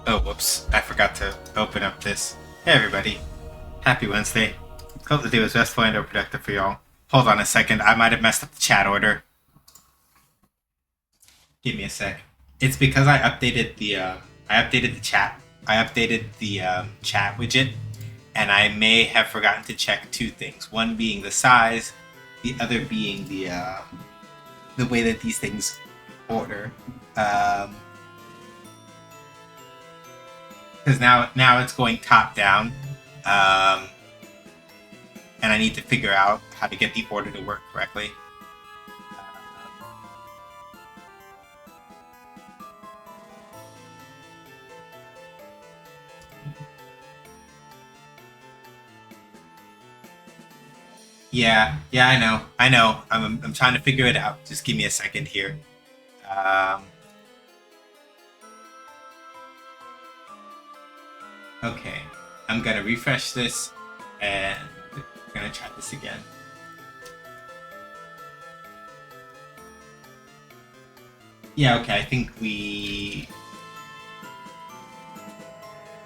Oh, whoops. I forgot to open up this. Hey, everybody. Happy Wednesday. Hope the day was restful and or productive for y'all. Hold on a second. I might have messed up the chat order. Give me a sec. It's because I updated the chat. I updated the chat widget, and I may have forgotten to check two things. One being the size, the other being the way that these things order. Because now it's going top down, and I need to figure out how to get the order to work correctly. Yeah, I know. I'm trying to figure it out. Just give me a second here. Okay, I'm gonna refresh this, and I'm gonna try this again. Yeah, okay, I think we...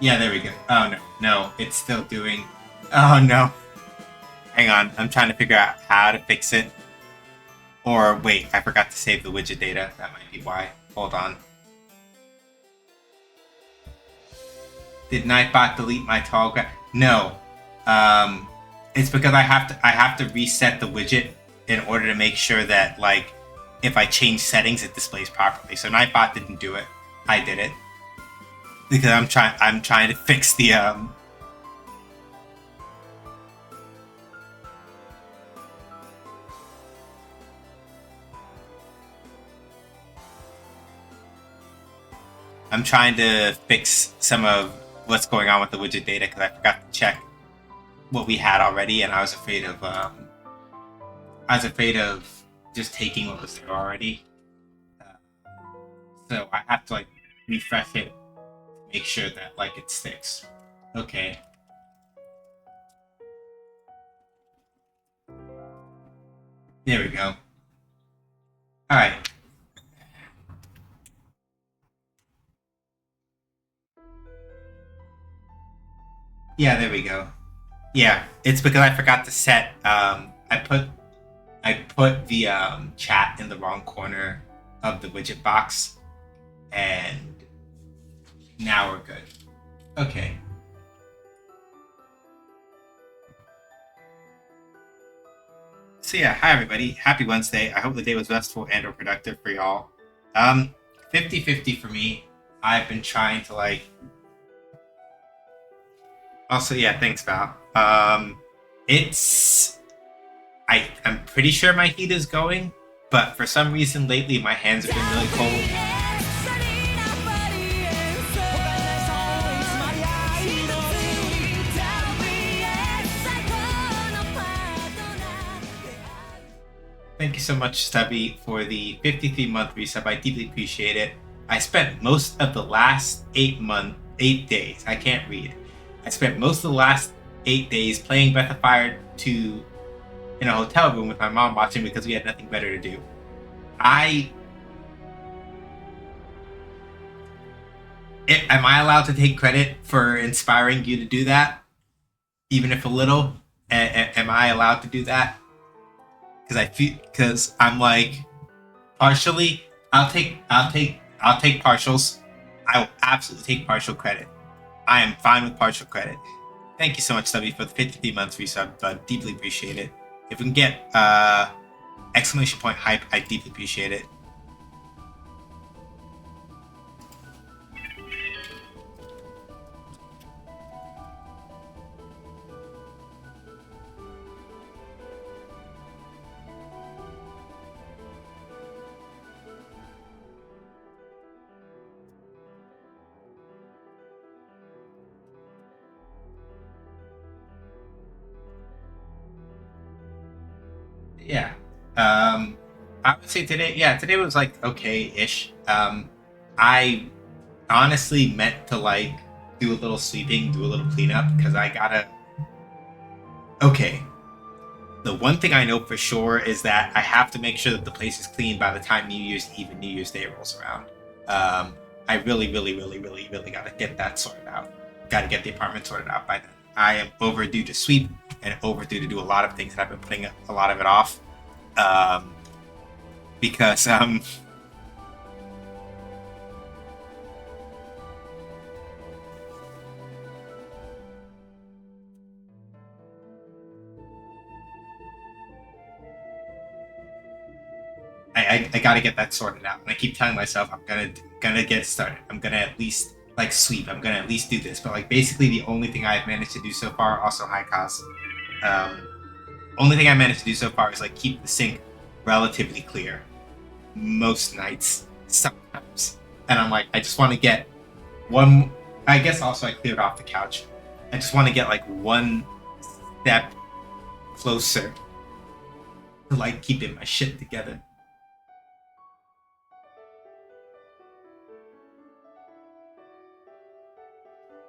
Yeah, there we go. Oh, no, it's still doing... Oh, no. Hang on, I'm trying to figure out how to fix it. Or, wait, I forgot to save the widget data. That might be why. Hold on. Did Nightbot delete my toggle graph? No. It's because I have to reset the widget in order to make sure that, like, if I change settings, it displays properly. So Nightbot didn't do it. I did it. Because I'm trying to fix the I'm trying to fix some of what's going on with the widget data because I forgot to check what we had already, and I was afraid of just taking what was there already. So I have to like refresh it, make sure that like it sticks. Okay. There we go. All right. Yeah, there we go. Yeah, it's because I forgot to set. I put the chat in the wrong corner of the widget box, and now we're good. Okay. So yeah, hi everybody. Happy Wednesday. I hope the day was restful and or productive for y'all. 50-50 for me. I've been trying to like... Also, yeah, thanks, Val. I'm pretty sure my heat is going, but for some reason lately my hands have been really cold. Thank you so much, Stubby, for the 53-month resub. I deeply appreciate it. I spent most of the last 8 days. I can't read. I spent most of the last 8 days playing Breath of Fire 2 in a hotel room with my mom watching because we had nothing better to do. Am I allowed to take credit for inspiring you to do that? Even if a little? Am I allowed to do that? Because I'm like, partially, I'll take partials. I will absolutely take partial credit. I am fine with partial credit. Thank you so much, Stubby, for the 53 months resub. Deeply appreciate it. If we can get exclamation point hype, I deeply appreciate it. Yeah. I would say today was like okay-ish. I honestly meant to like do a little sweeping, do a little cleanup because I gotta. Okay. The one thing I know for sure is that I have to make sure that the place is clean by the time New Year's Eve and New Year's Day rolls around. I really, really, really, really, really gotta get that sorted out. Gotta get the apartment sorted out by then. I am overdue to sweep and overdue to do a lot of things, and I've been putting a lot of it off. Because I gotta get that sorted out, and I keep telling myself I'm gonna get started. I'm gonna at least like sweep. I'm gonna at least do this. But like basically the only thing I've managed to do so far, also high cost. Only thing I managed to do so far is like keep the sink relatively clear most nights, sometimes. And I'm like, I just want to get one. I guess also I cleared off the couch. I just want to get like one step closer to like keeping my shit together.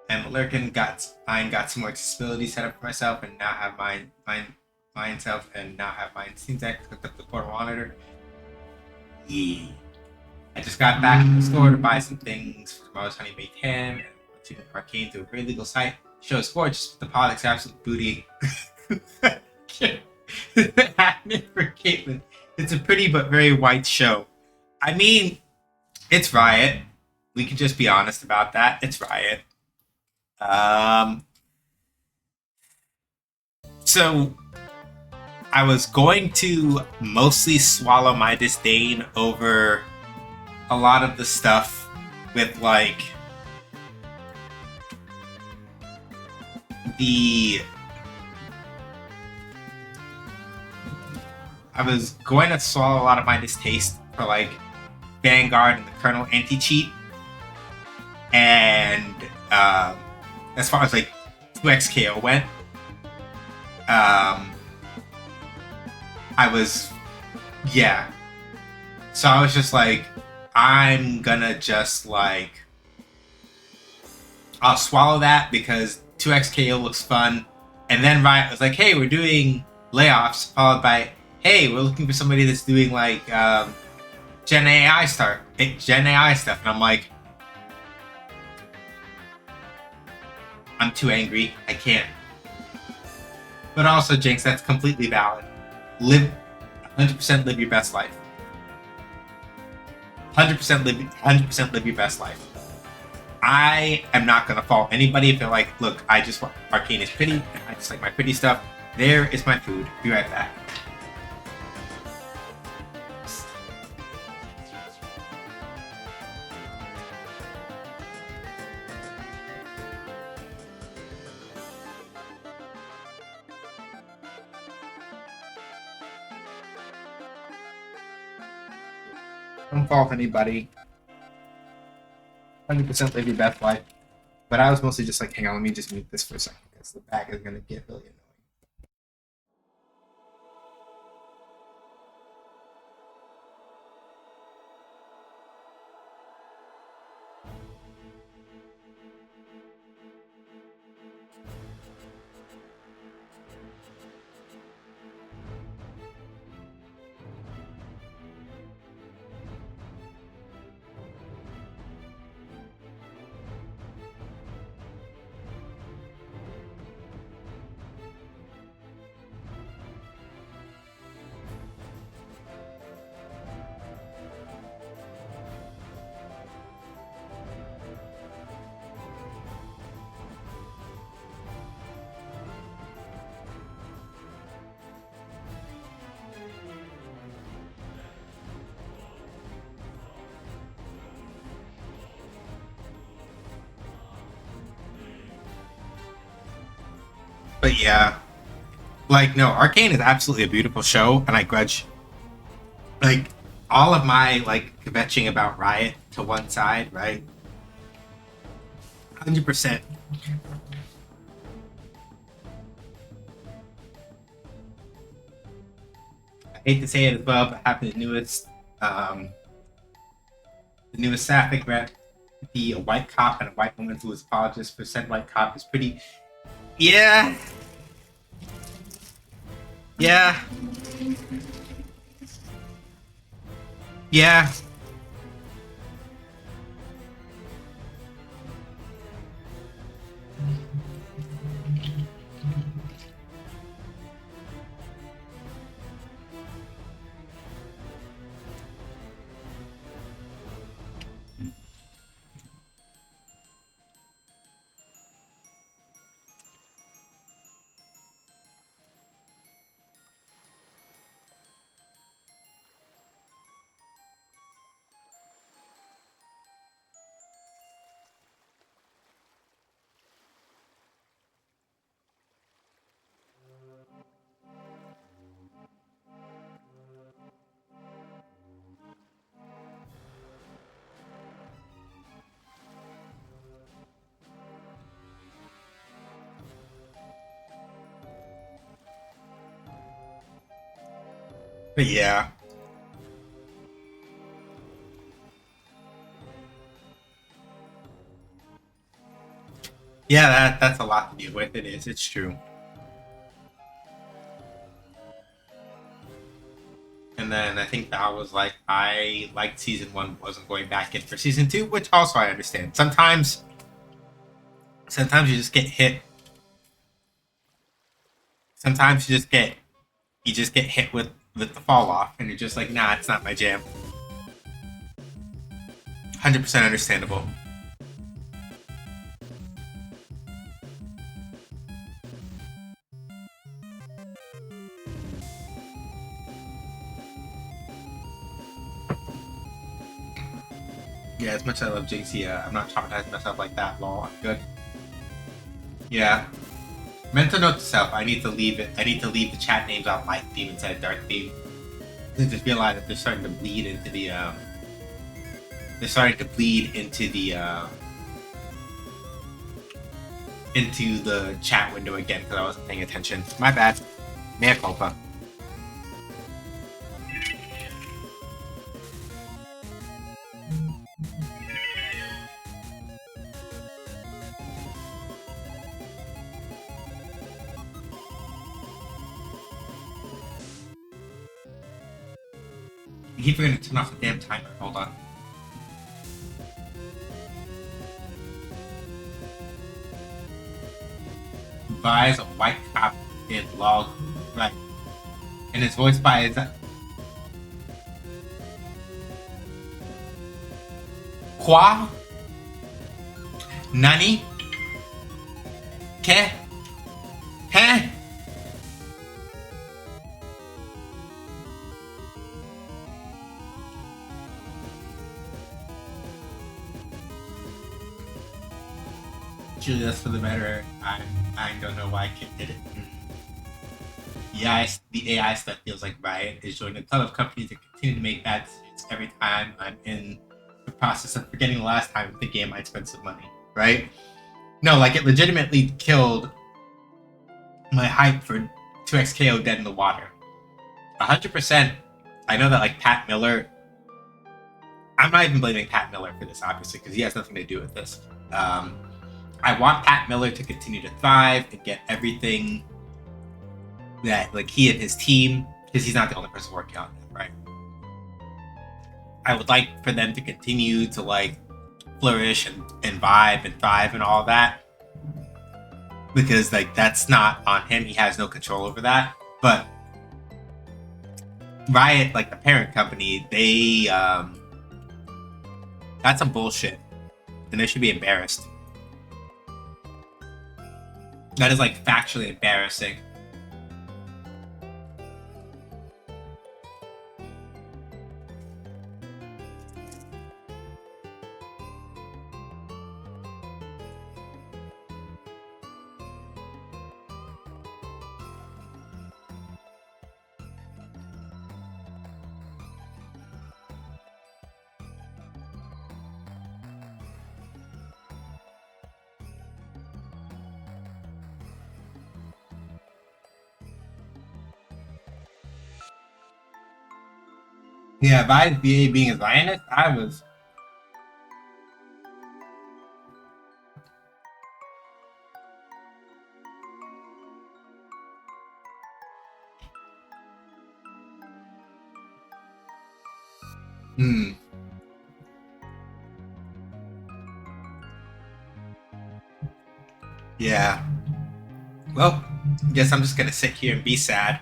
And Lurkin got some more accessibility set up for myself, and now have mine self, and now have mine Steam Deck hooked up to the portable monitor. Yeah. I just got back to the store to buy some things for tomorrow's Honey Baked Ham, and went to Arcane through a very legal site. The show is gorgeous, but the politics are absolute booty. Happening for Caitlin. It's a pretty but very white show. I mean, it's Riot. We can just be honest about that. It's Riot. So I was going to mostly swallow my disdain over a lot of the stuff with like I was going to swallow a lot of my distaste for like Vanguard and the Kernel anti-cheat, and as far as like 2xKO went, I was, yeah. So I was just like, I'm gonna just like, I'll swallow that because 2xKO looks fun. And then Riot was like, hey, we're doing layoffs, followed by, hey, we're looking for somebody that's doing like Gen AI stuff. And I'm like, I'm too angry. I can't. But also, Jinx, that's completely valid. 100% live your best life. 100% live your best life. I am not gonna fault anybody if they're like, look, I just want Arcane is pretty. I just like my pretty stuff. There is my food. Be right back. Don't fault anybody. 100% live your best life. But I was mostly just like, hang on, let me just mute this for a second because the back is gonna get really annoying. But yeah, like, no, Arcane is absolutely a beautiful show, and I grudge, like, all of my, like, kvetching about Riot to one side, right? 100%. I hate to say it as well, but having the newest Sapphic rep be a white cop and a white woman who is apologist for said white cop is pretty. Yeah. Yeah. But yeah. Yeah, that's a lot to deal with. It is. It's true. And then I think that was like I liked season one, wasn't going back in for season two, which also I understand. Sometimes you just get hit. Sometimes you just get hit with the fall off, and you're just like, nah, it's not my jam. 100% understandable. Yeah, as much as I love JC, I'm not traumatizing myself like that. Lol, I'm good. Yeah. Mental note to self: I need to leave it. I need to leave the chat names on Light Theme instead of Dark Theme. I just realized that they're starting to bleed into the. They're starting to bleed into the chat window again because I wasn't paying attention. My bad. Mea culpa. I keep forgetting to turn off the damn timer. Hold on. Buys a white cop in log right, and it's voiced by Qua Nani Ke He. Julie, that's for the better. I don't know why Kit did it. The AI stuff feels like Riot is joining a ton of companies that continue to make bad decisions every time I'm in the process of forgetting the last time the game I spent some money, right? No, like it legitimately killed my hype for 2XKO Dead in the Water. 100%. I know that like Pat Miller. I'm not even blaming Pat Miller for this, obviously, because he has nothing to do with this. I want Pat Miller to continue to thrive and get everything that like he and his team, because he's not the only person working on it, right? I would like for them to continue to like flourish and vibe and thrive and all of that, because like that's not on him. He has no control over that. But Riot, like the parent company, they that's some bullshit, and they should be embarrassed. That is like factually embarrassing. Yeah, if I was BA being a Zionist, I was. Hmm. Yeah. Well, I guess I'm just gonna sit here and be sad.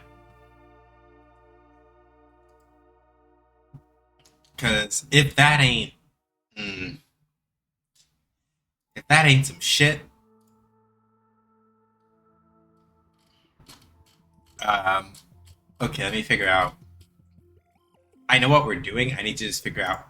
Cause mm, if that ain't some shit, um, okay, let me figure out. I know what we're doing. I need to just figure out.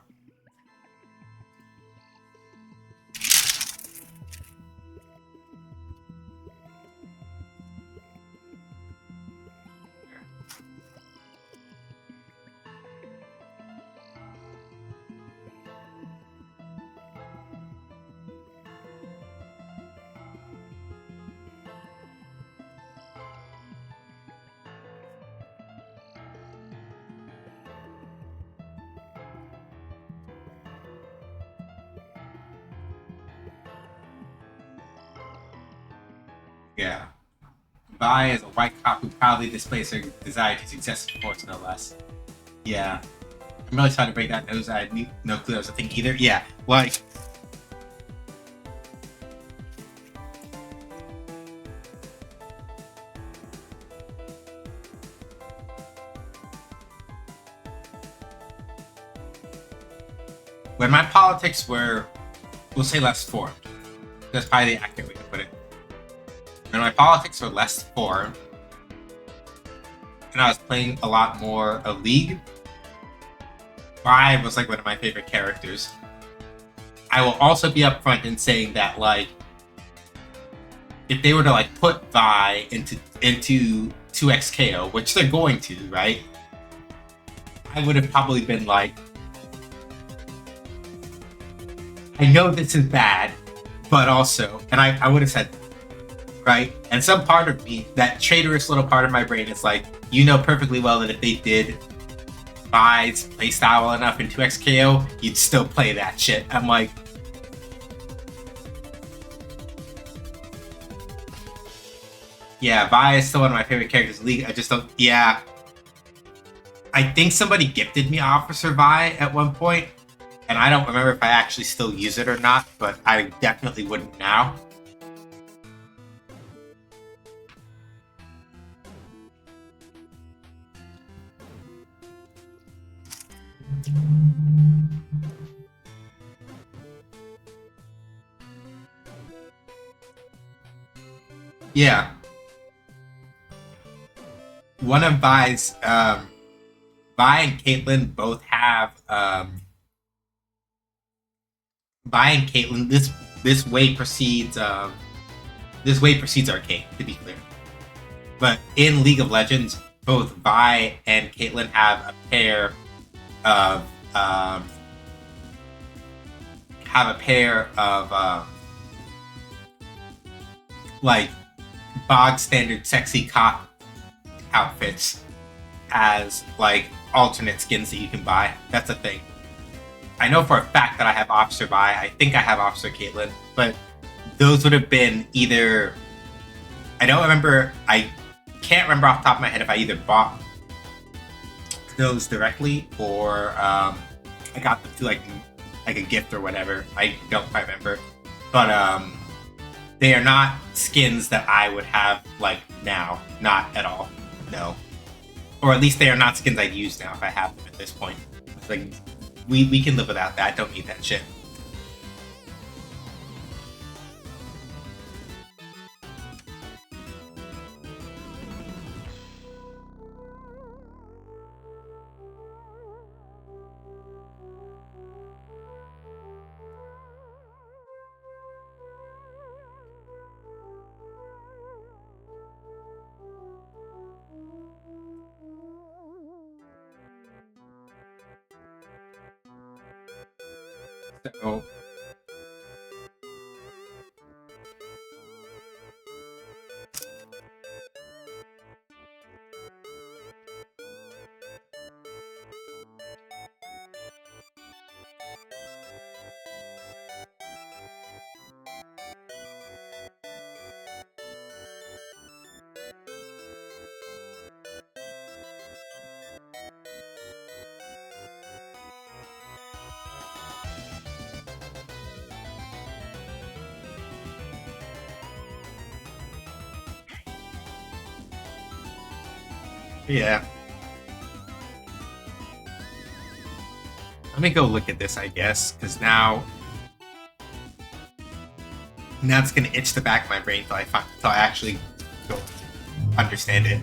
Yeah. Vi is a white cop who proudly displays her desire to success in sports, no less. Yeah. I'm really trying to break that news. I had no clue that was a thing either. Yeah. Like, when my politics were, we'll say, less formed. That's probably the accurate way to put it. When my politics were less formed, and I was playing a lot more of League, Vi was like one of my favorite characters. I will also be upfront in saying that, like, if they were to like put Vi into 2x KO, which they're going to, right? I would have probably been like, I know this is bad, but also, and I would have said, right? And some part of me, that traitorous little part of my brain, is like, you know perfectly well that if they did Vi's playstyle well enough in 2x KO, you'd still play that shit. I'm like, yeah, Vi is still one of my favorite characters in League. I just don't, yeah. I think somebody gifted me Officer Vi at one point, and I don't remember if I actually still use it or not, but I definitely wouldn't now. Yeah. One of Vi's, Vi and Caitlyn both have, Vi and Caitlyn, this way precedes Arcane, to be clear. But in League of Legends, both Vi and Caitlyn have a pair of like bog standard sexy cop outfits as like alternate skins that you can buy. That's a thing. I know for a fact that I have Officer Vi. I think I have Officer Caitlyn, but those would have been either. I don't remember. I can't remember off the top of my head if I either bought those directly or I got them through like a gift or whatever. I don't quite remember, but they are not skins that I would have like now. Not at all. No, or at least they are not skins I'd use now if I have them at this point. It's like we can live without that. Don't need that shit. So yeah. Let me go look at this, I guess, because now it's gonna itch the back of my brain till I actually go understand it.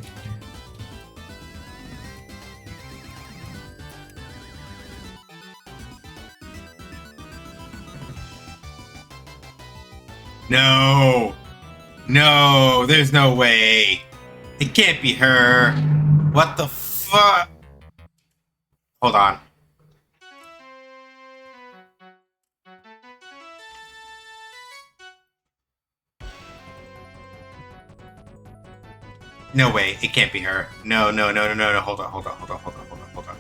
No, there's no way. It can't be her. What the fuck? Hold on. No way, it can't be her. No. Hold on.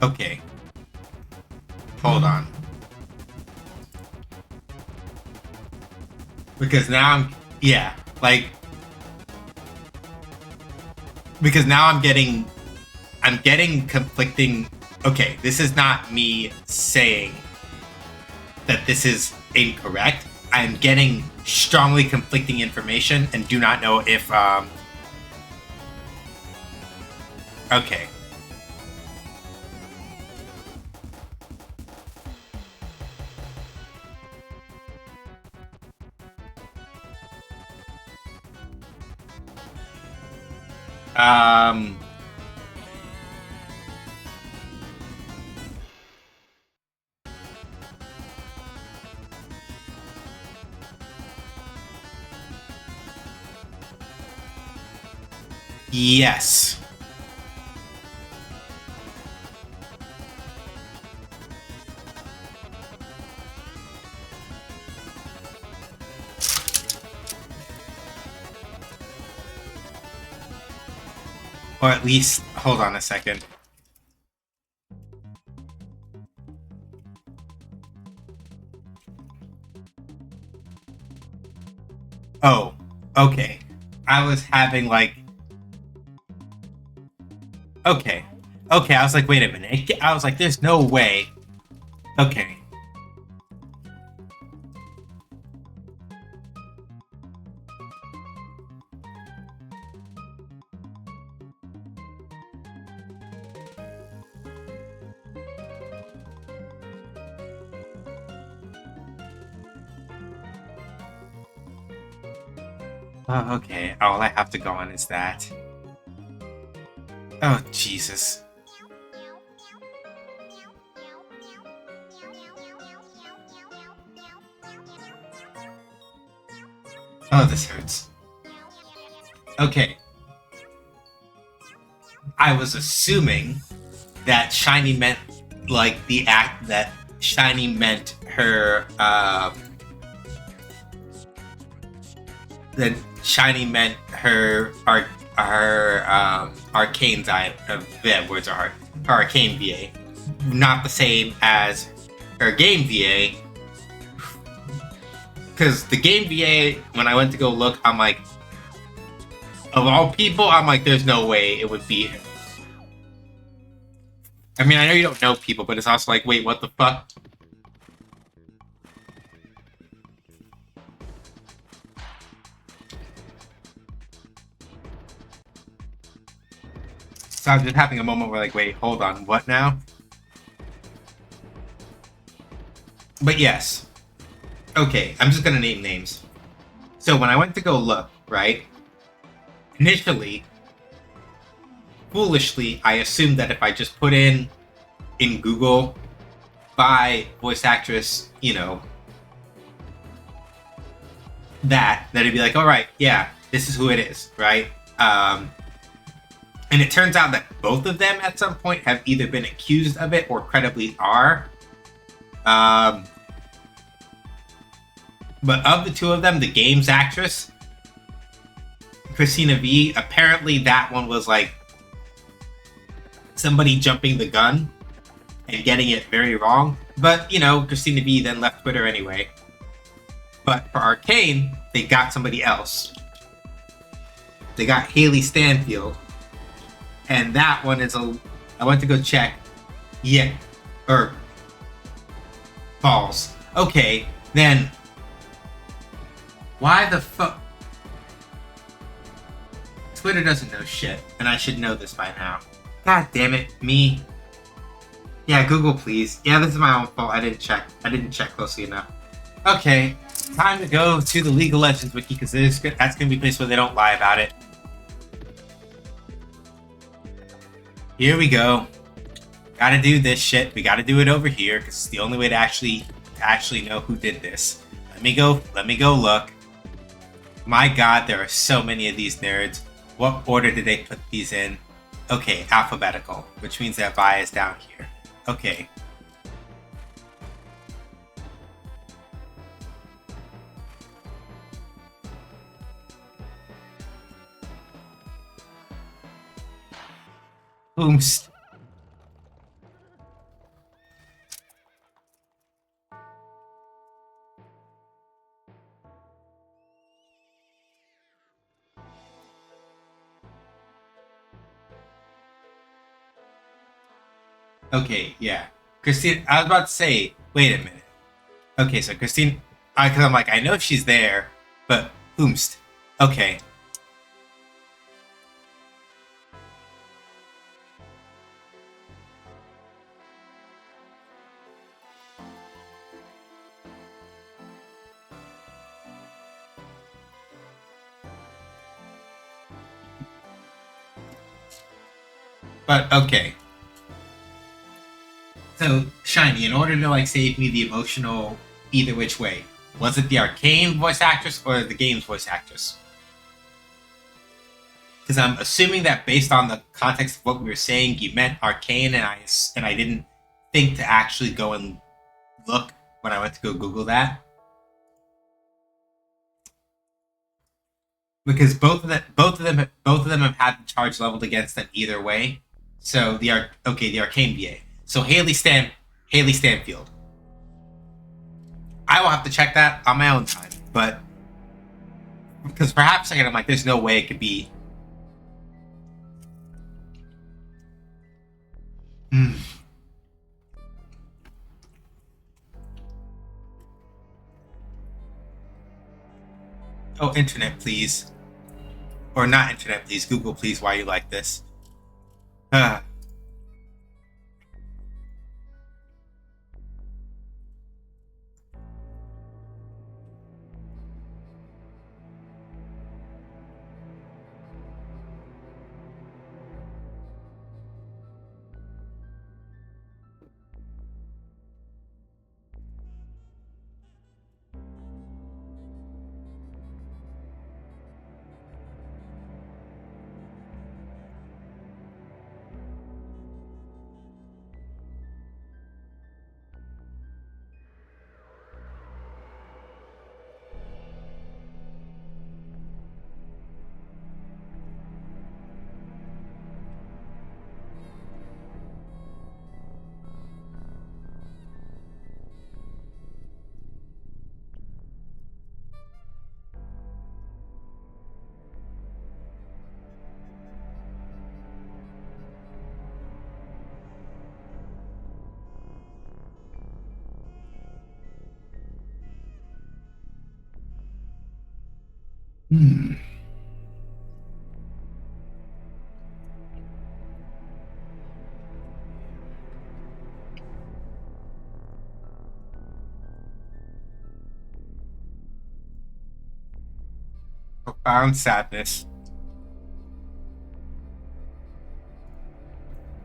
Okay. Hold on. Because now I'm... Yeah, like... Because now I'm getting conflicting... Okay, this is not me saying that this is incorrect. I'm getting strongly conflicting information and do not know if... Okay. Yes. Or at least, hold on a second. Oh, okay. I was having like... Okay. Okay, I was like, wait a minute. I was like, there's no way. Okay. Oh, okay. All I have to go on is that. Oh, Jesus. Oh, this hurts. Okay. I was assuming that Shiny meant, like, the act that Shiny meant her, that Shiny meant her arcane words are hard. Her arcane VA. Not the same as her game VA. Because the game VA, when I went to go look, I'm like, of all people, I'm like, there's no way it would be him. I mean, I know you don't know people, but it's also like, wait, what the fuck? So I'm just having a moment where like, wait, hold on, what now? But yes. Okay, I'm just gonna name names. So when I went to go look, right? Initially, foolishly, I assumed that if I just put in Google by voice actress, you know, that it'd be like, all right, yeah, this is who it is, right? And it turns out that both of them at some point have either been accused of it or credibly are. But of the two of them, the games actress, Christina V, apparently that one was like somebody jumping the gun and getting it very wrong. But, you know, Christina V then left Twitter anyway. But for Arcane, they got somebody else. They got Haley Stanfield. And that one is I went to go check. Yeah. Or... balls. Okay, then... why the fuck... Twitter doesn't know shit, and I should know this by now. God damn it, me. Yeah, Google, please. Yeah, this is my own fault. I didn't check closely enough. Okay, time to go to the League of Legends wiki, because that's going to be a place where they don't lie about it. Here we go. Gotta do this shit. We gotta do it over here, because it's the only way to actually know who did this. Let me go look. My god, there are so many of these nerds. What order did they put these in? Okay, alphabetical, which means that Vi is down here. Okay. Boomst. Okay, yeah. Christine, I was about to say, wait a minute. Okay, so Christine, because I'm like, I know she's there, but whomst? Okay. But okay. So, Shiny, in order to like save me the emotional either which way, was it the Arcane voice actress or the game's voice actress? Because I'm assuming that based on the context of what we were saying, you meant Arcane, and I didn't think to actually go and look when I went to go Google that. Because both of them have had the charge leveled against them either way. So the Arcane VA. So Haley Stanfield. I will have to check that on my own time, but because for half a second I'm like, there's no way it could be. Hmm. Oh, internet, please, or not internet, please. Google, please. Why you like this? Ah. Hmm. Profound sadness.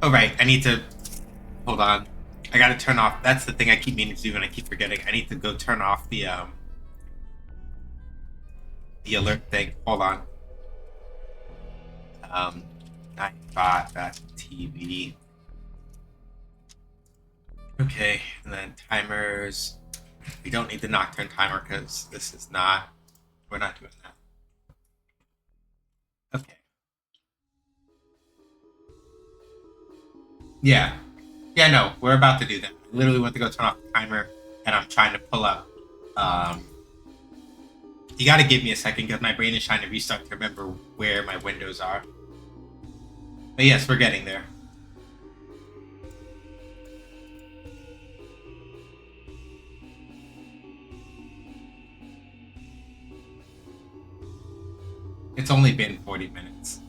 Oh right, I need to hold on. I gotta turn off. That's the thing I keep meaning to do, and I keep forgetting. I need to go turn off the alert thing. Hold on. Um, I thought that TV. Okay, and then timers. We don't need the nocturne timer because this is not. We're not doing that. Okay. Yeah. Yeah. No, we're about to do that. I literally went to go turn off the timer, and I'm trying to pull up. Um, you got to give me a second because my brain is trying to restart to remember where my windows are. But yes, we're getting there. It's only been 40 minutes.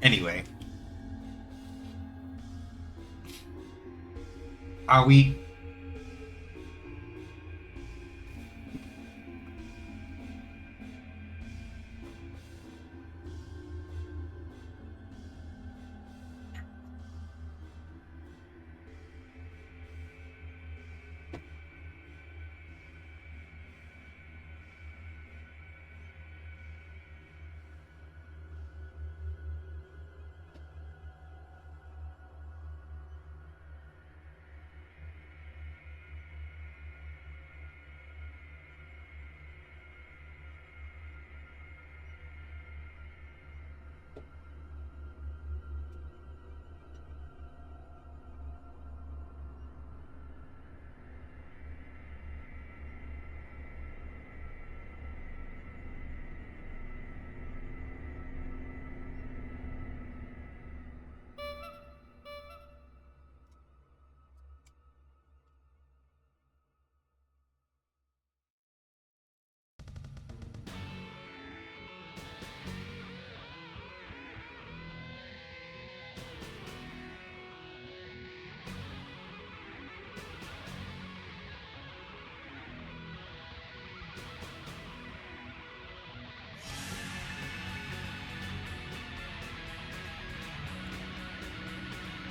Anyway, are we?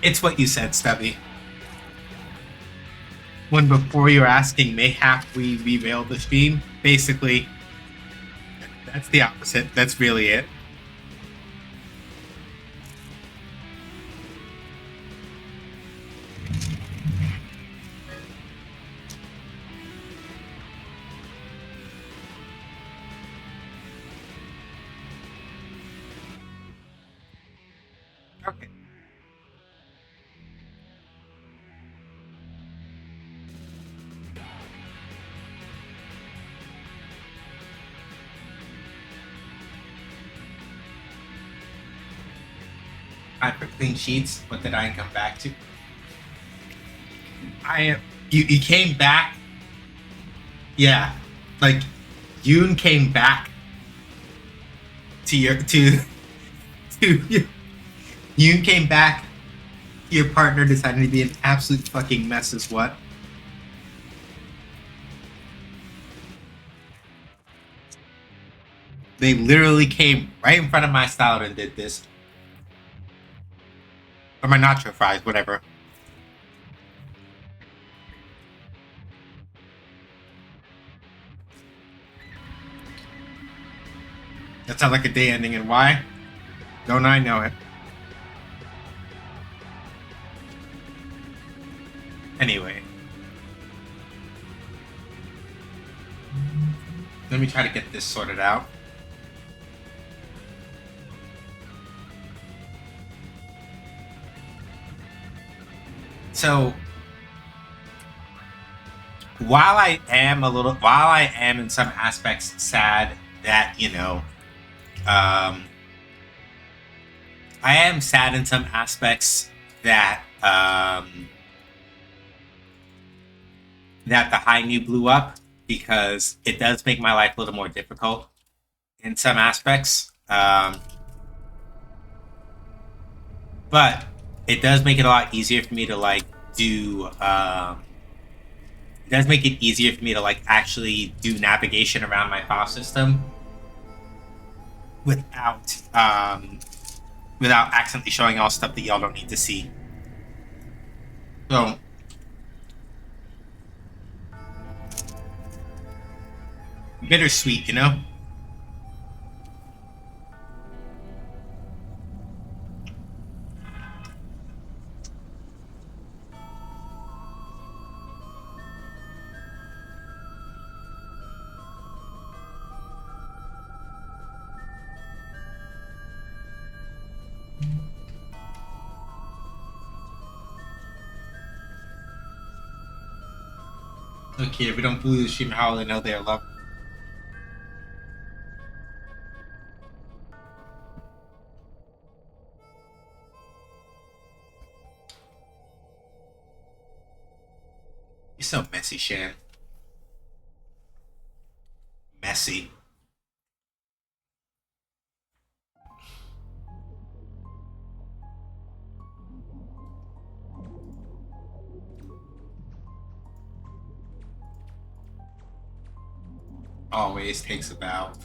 It's what you said, Stubby. When before you were asking, mayhap we reveal the stream? Basically, that's the opposite. That's really it. Okay. Time for clean sheets. What did I come back to? You came back. Yeah, like Yoon came back to your to Yoon came back. Your partner decided to be an absolute fucking mess. Is what? They literally came right in front of my salad and did this. Or my nacho fries, whatever. That sounds like a day ending, and why? Don't I know it? Anyway. Let me try to get this sorted out. So, while I am in some aspects sad that, I am sad in some aspects that that the high new blew up, because it does make my life a little more difficult in some aspects. But it does make it a lot easier for me to do. It does make it easier for me to actually do navigation around my file system without accidentally showing all stuff that y'all don't need to see. So bittersweet, you know? Okay, if we don't believe the stream, how will they know they are loved? You're so messy, Shan. Messy. Always takes about.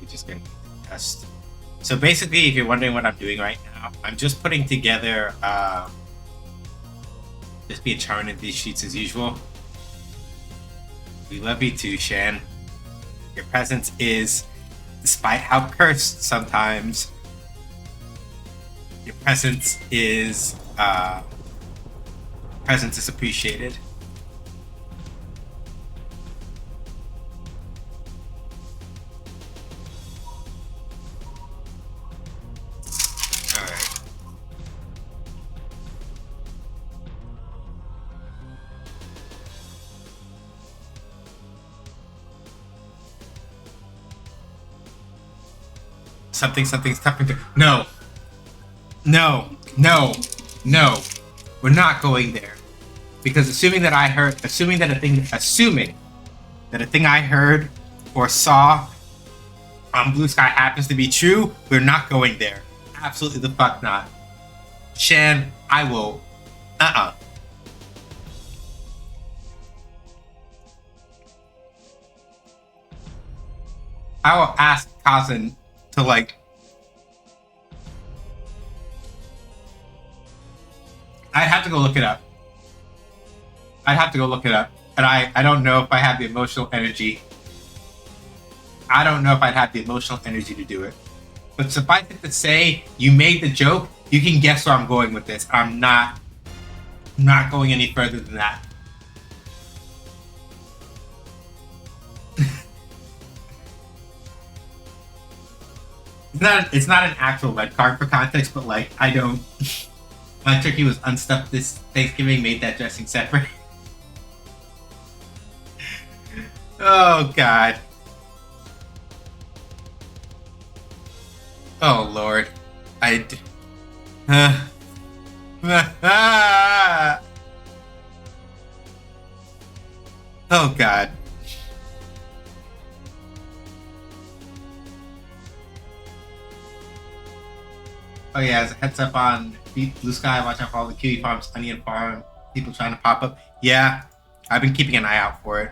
Just getting test. So basically, if you're wondering what I'm doing right now, I'm just putting together just be a charm in these sheets as usual. We love you too, Shan. Your presence is, despite how cursed sometimes, your presence is appreciated. Something's coming through. No. No. No. No. We're not going there. Because assuming that a thing I heard or saw on Blue Sky happens to be true, we're not going there. Absolutely the fuck not. Shan, I will. I will ask Kazan to like. I'd have to go look it up. And I don't know if I have the emotional energy. I don't know if I'd have the emotional energy to do it. But suffice it to say, you made the joke. You can guess where I'm going with this. I'm not going any further than that. It's not an actual red card for context, but like I don't. My turkey was unstuffed this Thanksgiving. Made that dressing separate. Oh God. Oh Lord. Oh God. Oh yeah, as a heads up on Blue Sky, watch out for all the kiwi farms, onion farm, people trying to pop up. Yeah, I've been keeping an eye out for it.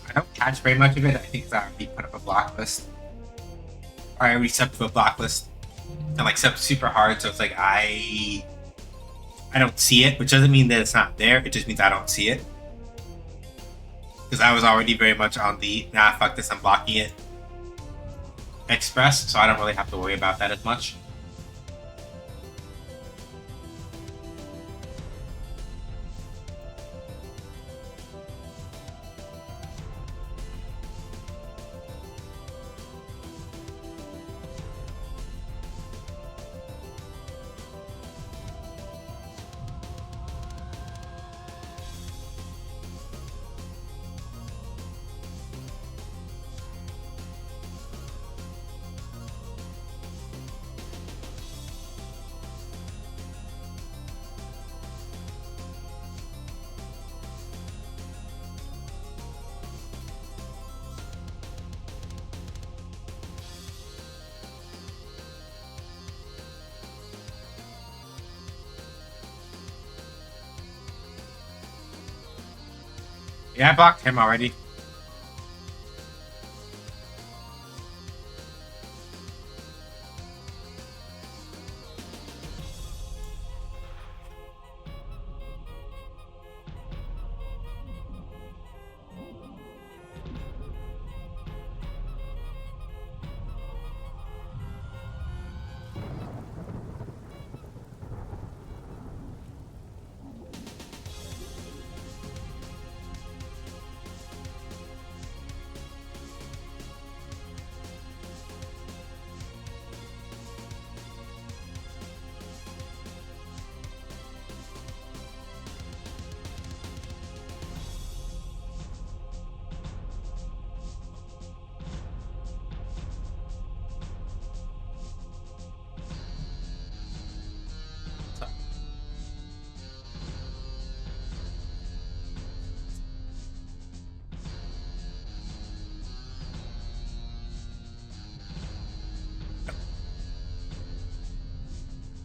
I don't catch very much of it. I think it's already put up a block list. Or I already subbed to a block list. And like subbed super hard, so it's like I don't see it, which doesn't mean that it's not there. It just means I don't see it. Because I was already very much on the nah fuck this, I'm blocking it express, so I don't really have to worry about that as much. Yeah, I blocked him already.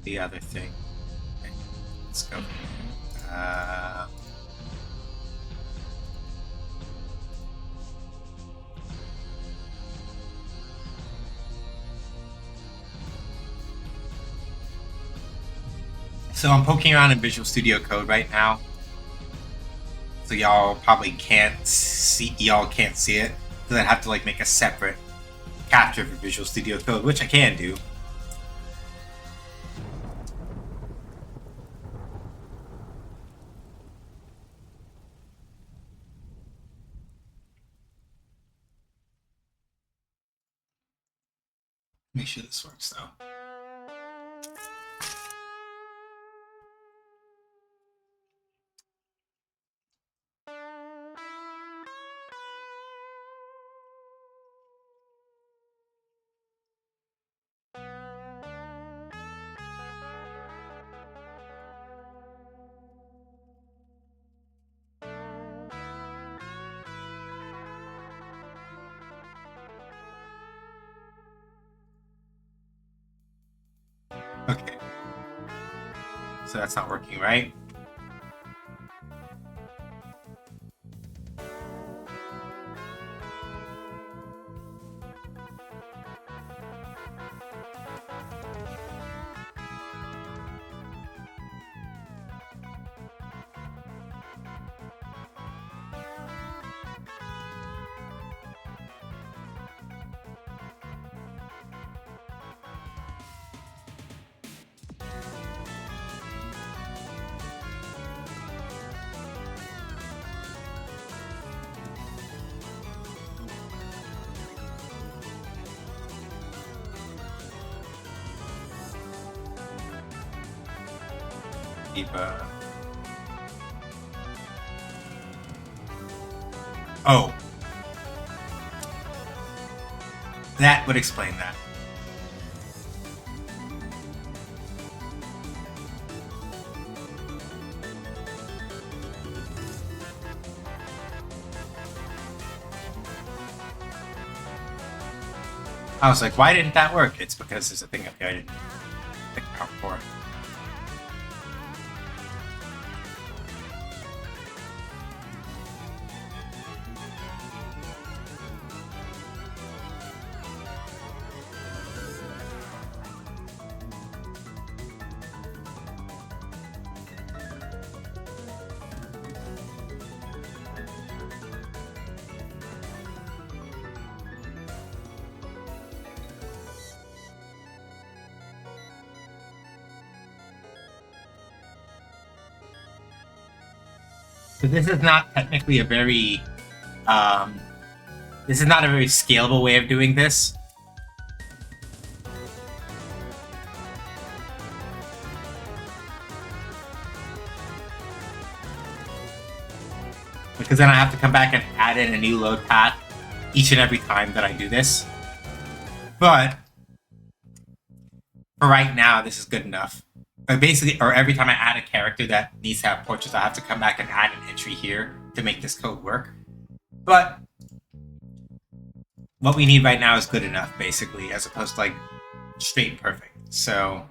The other thing. Okay, let's go. So I'm poking around in Visual Studio Code right now. So y'all probably can't see it. Because I'd have to like make a separate capture for Visual Studio Code, which I can do. Make sure this works though. So that's not working, right? Oh, that would explain that. I was like, why didn't that work? It's because there's a thing up here I didn't account for. So this is not technically a very, this is not a very scalable way of doing this. Because then I have to come back and add in a new load path each and every time that I do this. But for right now, this is good enough. Basically, or every time I add a character that needs to have portraits, I have to come back and add an entry here to make this code work. But what we need right now is good enough, basically, as opposed to like straight and perfect. So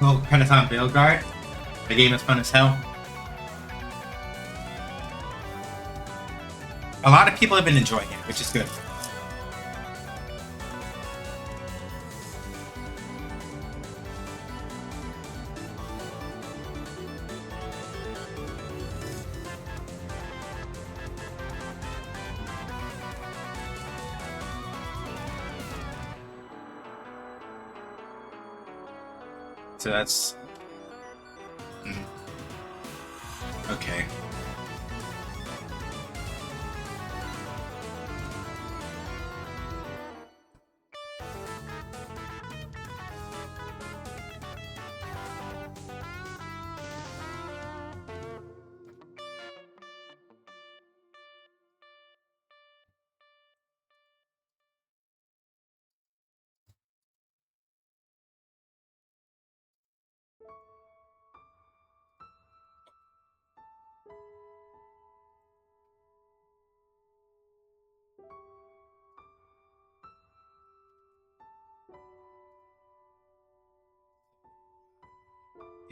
well, Peloton Veilguard. The game is fun as hell. A lot of people have been enjoying it, which is good. So that's... Okay.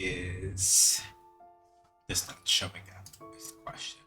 Is this not showing up? Is the question.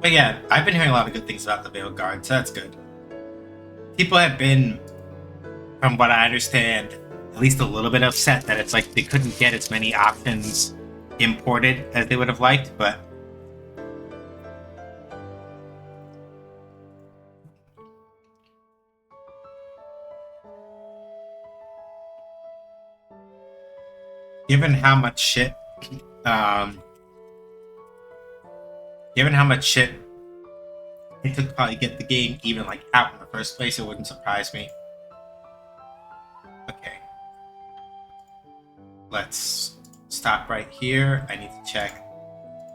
But yeah, I've been hearing a lot of good things about the Veiled Guard, so that's good. People have been, from what I understand, at least a little bit upset that it's like they couldn't get as many options imported as they would have liked, but given how much shit um given how much shit it took to probably get the game even like out in the first place, it wouldn't surprise me. Okay. Let's stop right here. I need to check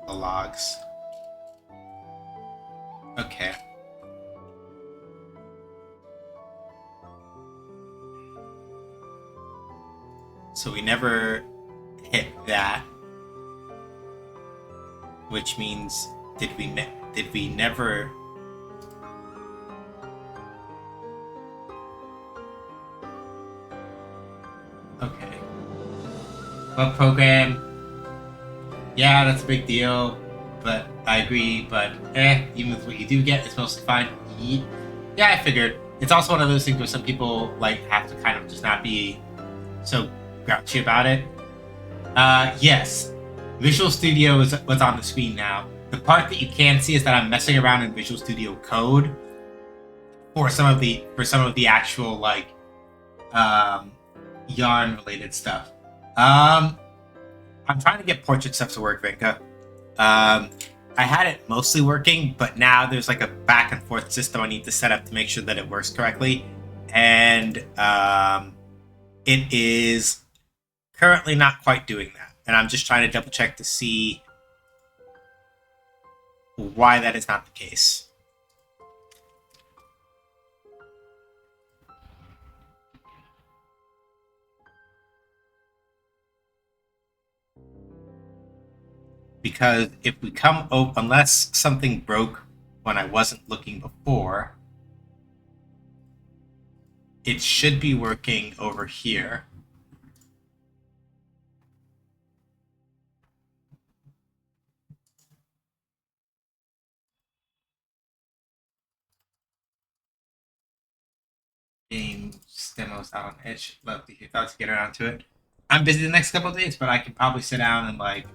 the logs. Okay. So we never hit that, which means did we never? Okay. What program? Yeah, that's a big deal, but I agree. But even with what you do get, it's mostly fine. Yeah, I figured. It's also one of those things where some people like have to kind of just not be so grouchy about it. Yes, Visual Studio is what's on the screen now. The part that you can see is that I'm messing around in Visual Studio Code for some of the actual like yarn related stuff. I'm trying to get portrait stuff to work, Vinka. I had it mostly working, but now there's like a back and forth system I need to set up to make sure that it works correctly, and it is currently not quite doing that, and I'm just trying to double check to see why that is not the case. Because if we come over, unless something broke when I wasn't looking before, it should be working over here. Games demos out on Itch. Love to hear thoughts, get around to it. I'm busy the next couple of days, but I can probably sit down and like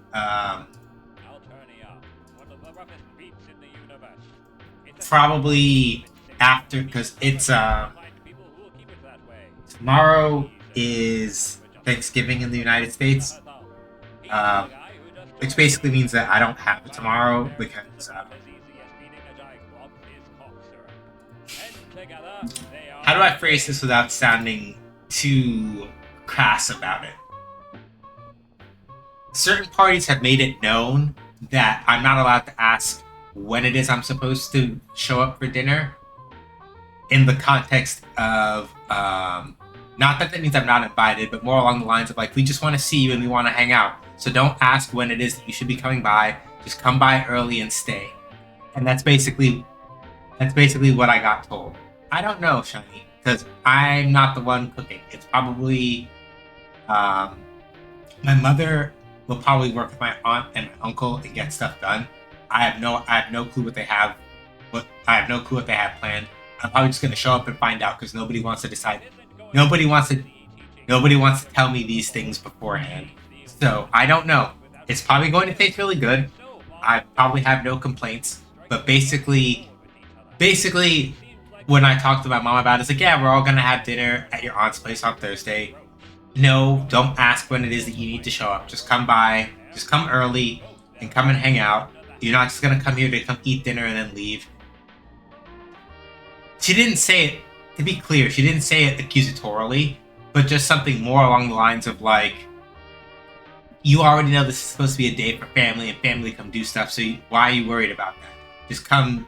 probably after, because it's tomorrow is Thanksgiving in the United States, which basically means that I don't have it tomorrow because how do I phrase this without sounding too crass about it? Certain parties have made it known that I'm not allowed to ask when it is I'm supposed to show up for dinner, in the context of not that means I'm not invited, but more along the lines of like, we just want to see you and we want to hang out, so don't ask when it is that you should be coming by, just come by early and stay. And that's basically what I got told. I don't know, Shani, because I'm not the one cooking. It's probably my mother will probably work with my aunt and my uncle and get stuff done. I have no clue what they have planned. I'm probably just gonna show up and find out because nobody wants to decide. Nobody wants to tell me these things beforehand. So I don't know. It's probably going to taste really good. I probably have no complaints. But basically, when I talked to my mom about it, it's like, yeah, we're all gonna have dinner at your aunt's place on Thursday. No, don't ask when it is that you need to show up. Just come by. Just come early and come and hang out. You're not just gonna come here to come eat dinner and then leave. She didn't say it, to be clear, she didn't say it accusatorily, but just something more along the lines of like, you already know this is supposed to be a day for family and family come do stuff, so why are you worried about that? Just come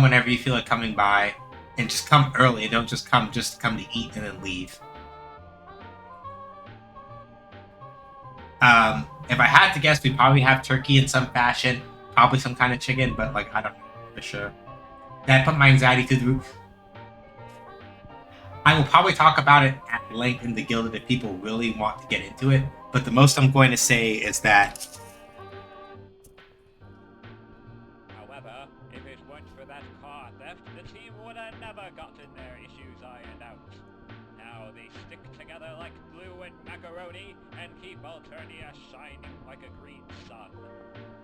whenever you feel like coming by, and just come early. Don't just come to eat and then leave. If I had to guess, we probably have turkey in some fashion, probably some kind of chicken, but like, I don't know for sure. That put my anxiety through the roof. I will probably talk about it at length in the Gilded if people really want to get into it, but the most I'm going to say is that brony, and keep Alternia shining like a green sun.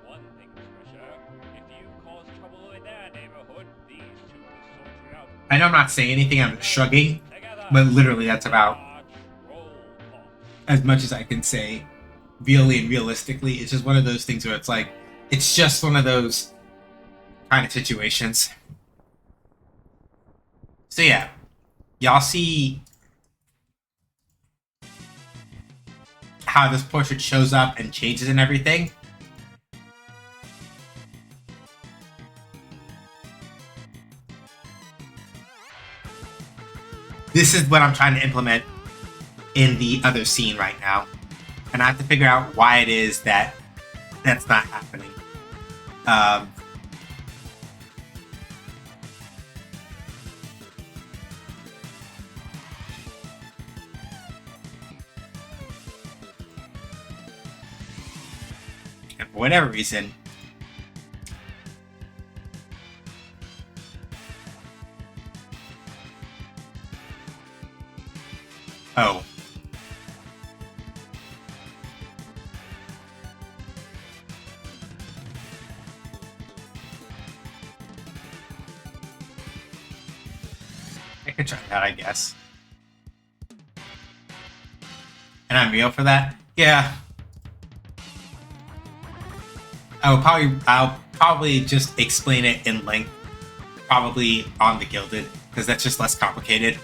One thing's for sure, if you cause trouble in their neighborhood, these two will sort you out. I know I'm not saying anything, I'm shrugging, but literally that's about as much as I can say. Really and realistically, it's just one of those things where it's like, it's just one of those kind of situations. So yeah, y'all see how this portrait shows up and changes and everything. This is what I'm trying to implement in the other scene right now. And I have to figure out why it is that that's not happening. And for whatever reason, oh. I could try that, I guess. And I'm real for that? Yeah. I'll probably just explain it in length, probably on the Gilded, because that's just less complicated.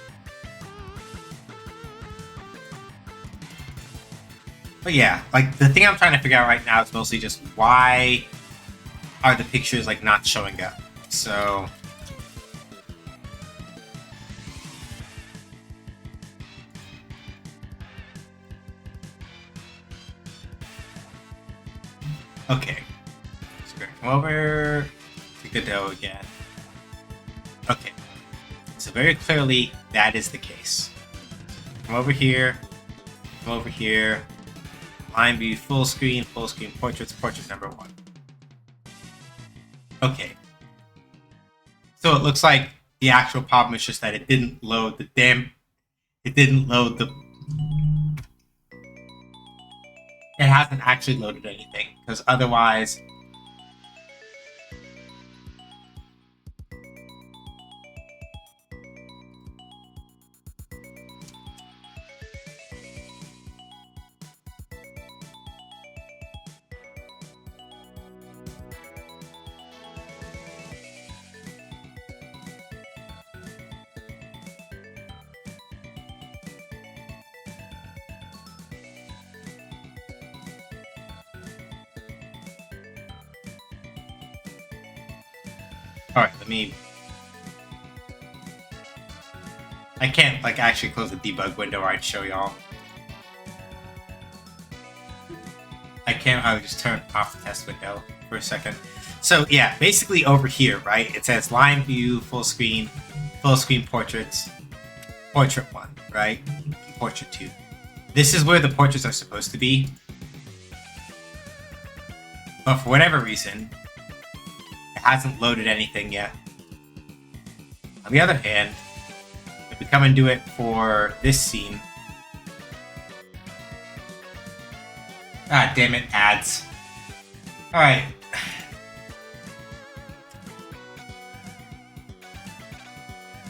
But yeah, like the thing I'm trying to figure out right now is mostly just why are the pictures like not showing up. So okay, so we're gonna come over to Godot again. Okay, so very clearly that is the case. Come over here, line view, full screen, portraits, portrait number 1. Okay. So it looks like the actual problem is just that it didn't load the it hasn't actually loaded anything, because otherwise alright, I can't like actually close the debug window or I'd show y'all. I'll just turn off the test window for a second. So yeah, basically over here, right, it says line view, full screen portraits, portrait 1, right, portrait 2. This is where the portraits are supposed to be. But for whatever reason, it hasn't loaded anything yet. On the other hand, if we come and do it for this scene, ah, damn it, ads. Alright.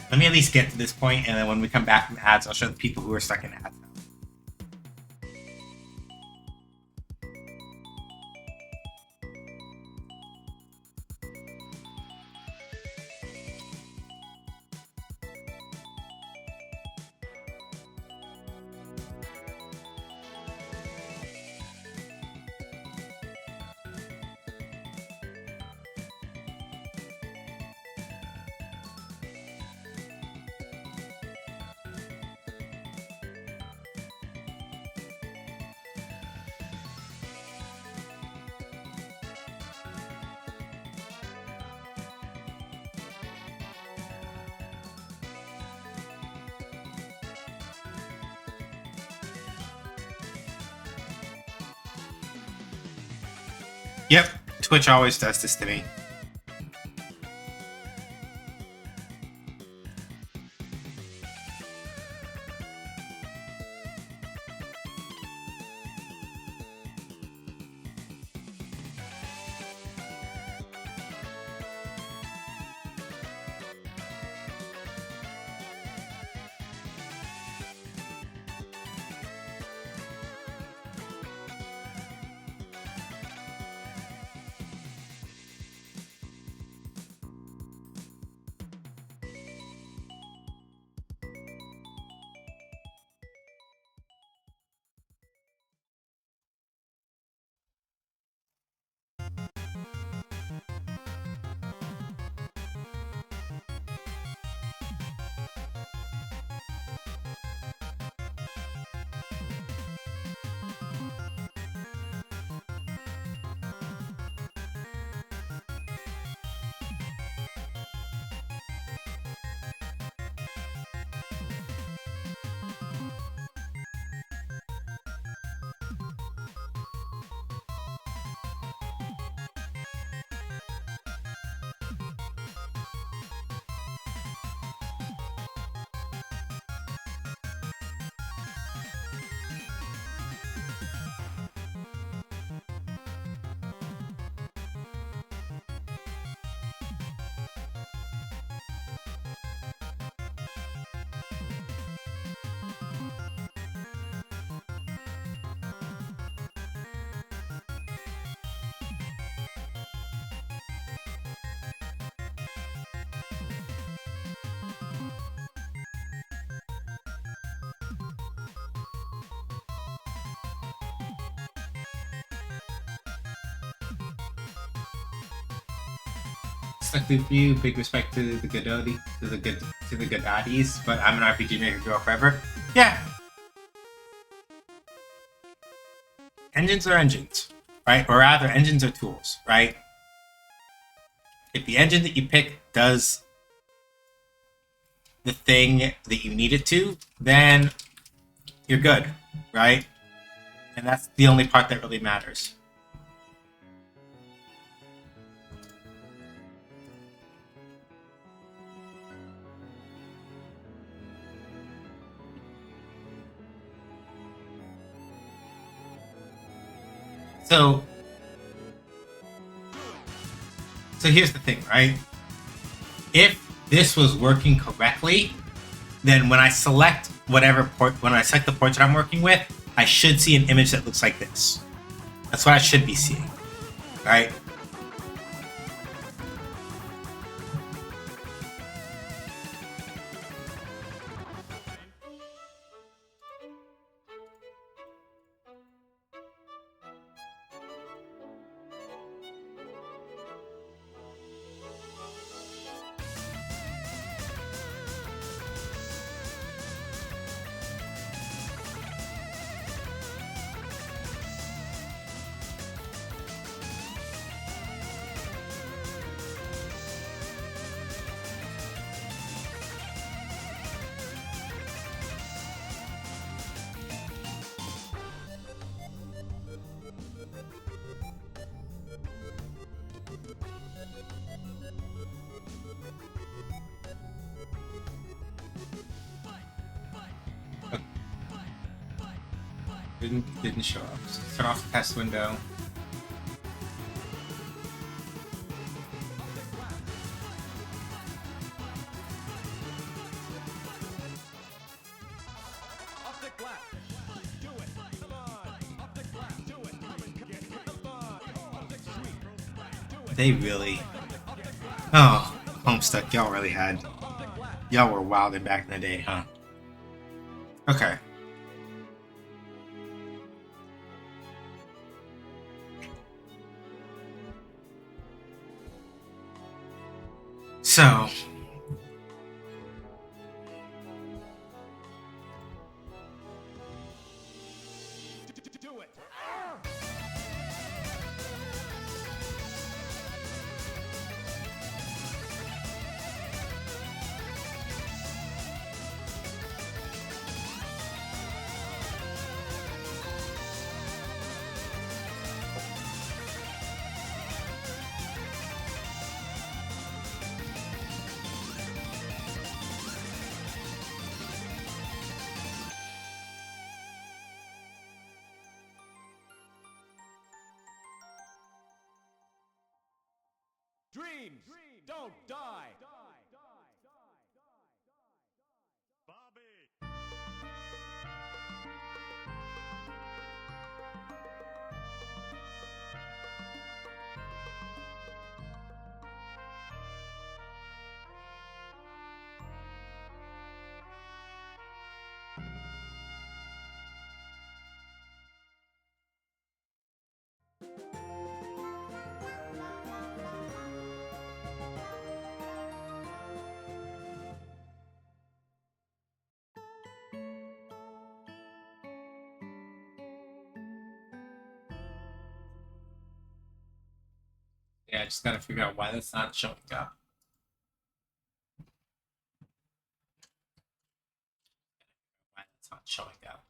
Let me at least get to this point, and then when we come back from ads, I'll show the people who are stuck in ads. Yep, Twitch always does this to me. Respectfully for you, big respect to the Gododi, to the Godadis, but I'm an RPG maker girl forever. Yeah. Engines are engines, right? Or rather, engines are tools, right? If the engine that you pick does the thing that you need it to, then you're good, right? And that's the only part that really matters. So here's the thing, right? If this was working correctly, then when I select when I select the portrait I'm working with, I should see an image that looks like this. That's what I should be seeing, right? Didn't show up. So turn off the test window. They really... Oh, Homestuck, y'all really had... Y'all were wilding back in the day, huh? Okay. So... Do it! Dreams don't die. Bobby. Yeah, I just gotta figure out why that's not showing up. Why that's not showing up.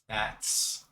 That's...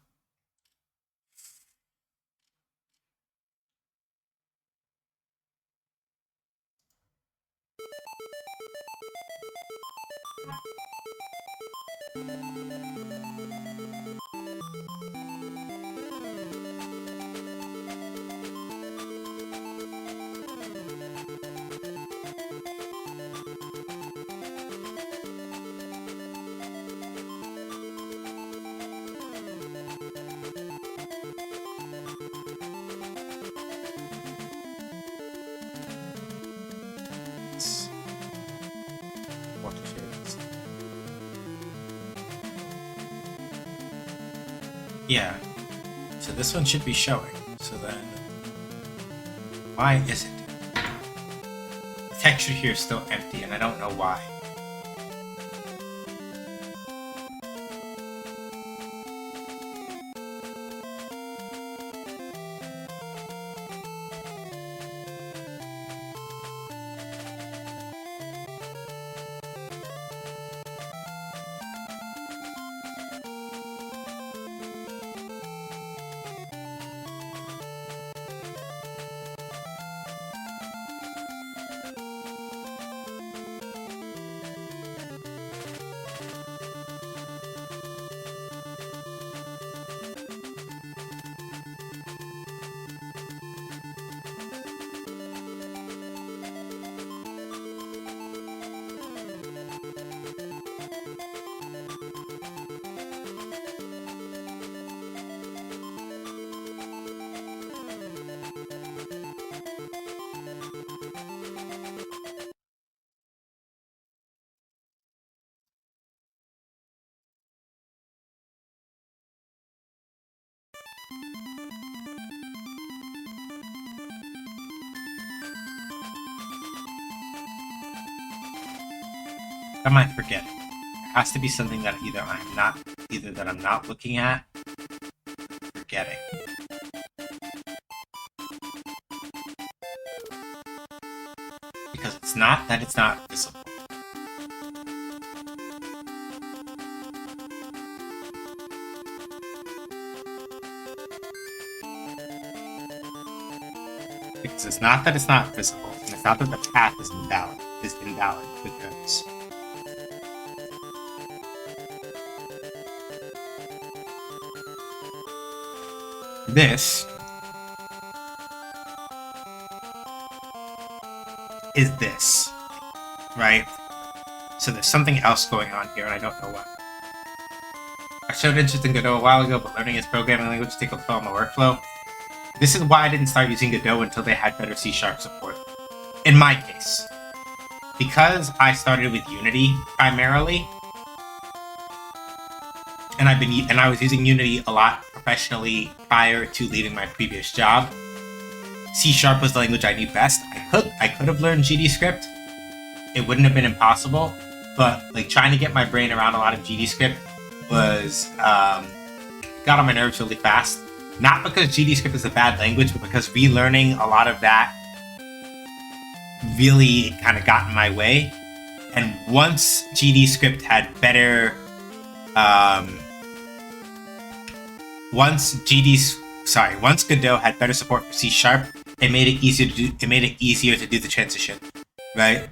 Yeah, so this one should be showing. So then, why is it? The texture here is still empty, and I don't know why. What am I forgetting? There has to be something that I'm not looking at, forgetting. Because it's not that it's not visible. Because it's not that it's not visible, and it's not that the path is invalid because this is this, right? So there's something else going on here, and I don't know what. I showed interest in Godot a while ago, but learning its programming language to take a toll on my workflow. This is why I didn't start using Godot until they had better C# support. In my case. Because I started with Unity, primarily, and I was using Unity a lot professionally prior to leaving my previous job. C# was the language I knew best. I could have learned GDScript. It wouldn't have been impossible, but like trying to get my brain around a lot of GDScript was got on my nerves really fast. Not because GDScript is a bad language, but because relearning a lot of that really kind of got in my way. And once GDScript had better, once Godot had better support for C#, it made it easier to do. It made it easier to do the transition, right?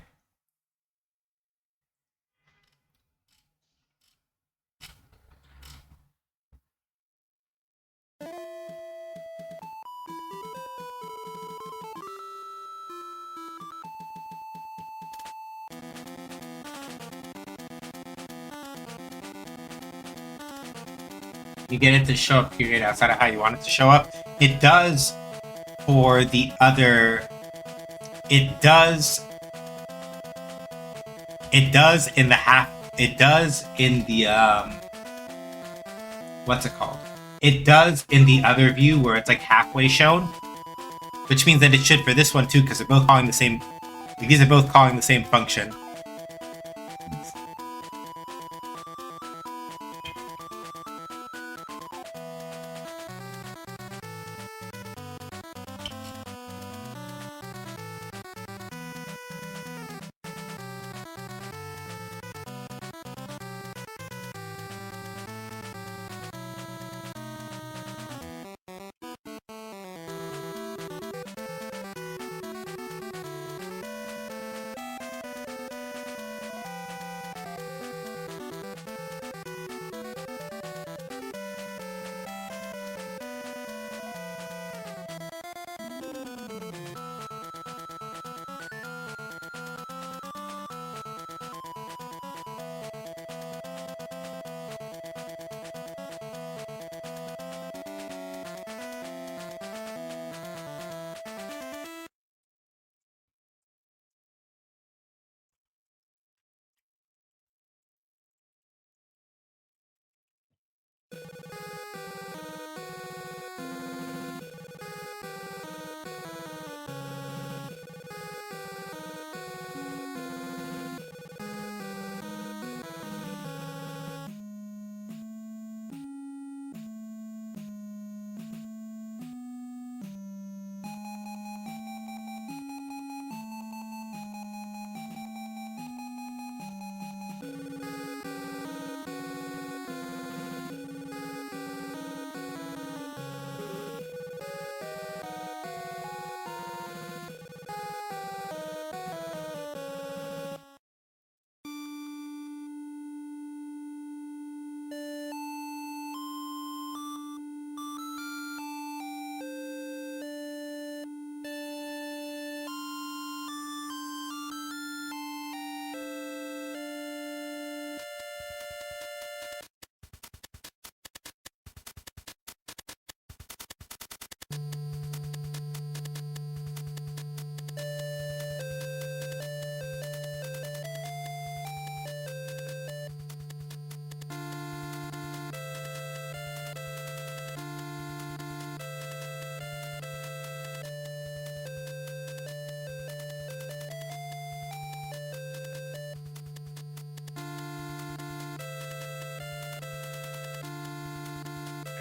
You get it to show up period outside of how you want it to show up. It does for the other. It does in the half. It does in the what's it called? It does in the other view where it's like halfway shown, which means that it should for this one too, because they're both calling the same. Like, these are both calling the same function.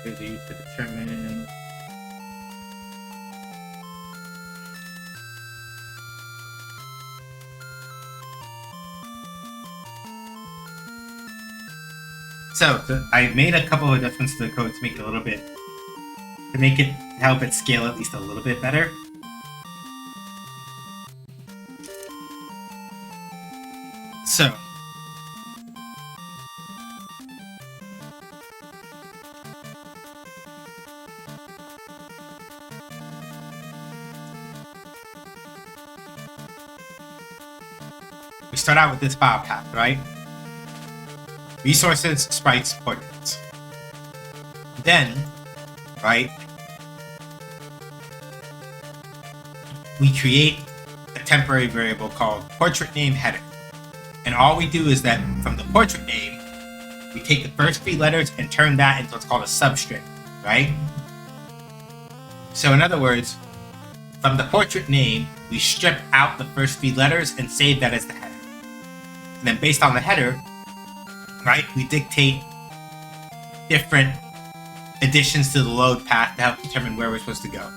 Here's a use to determine. So I made a couple of adjustments to the code to make it a little bit, help it scale at least a little bit better. So we start out with this file path, right? Resources, sprites, portraits. Then, right, we create a temporary variable called portrait name header. And all we do is that from the portrait name, we take the first 3 letters and turn that into what's called a substring, right? So in other words, from the portrait name, we strip out the first 3 letters and save that as the header. And then based on the header, right, we dictate different additions to the load path to help determine where we're supposed to go.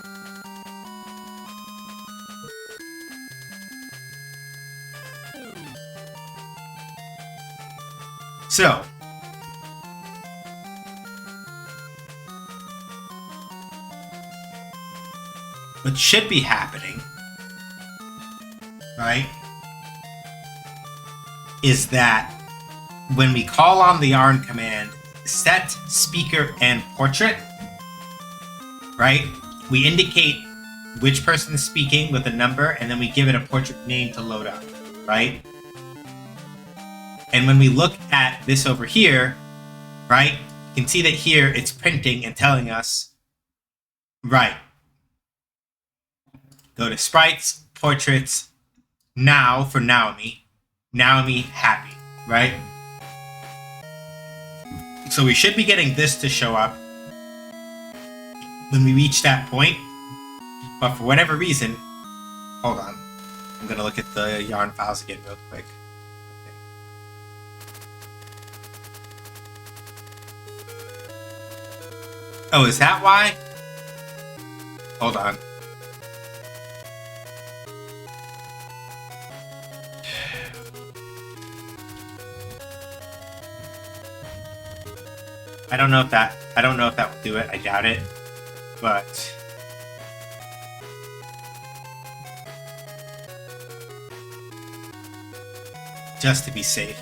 So, what should be happening, right, is that when we call on the yarn command, set speaker and portrait, right, we indicate which person is speaking with a number, and then we give it a portrait name to load up, right? And when we look at this over here, right, you can see that here it's printing and telling us, right, go to sprites, portraits, now for Naomi, Naomi happy, right? So we should be getting this to show up when we reach that point, but for whatever reason, hold on, I'm gonna look at the yarn files again real quick. Oh, is that why? Hold on. I don't know if that will do it. I doubt it. But just to be safe.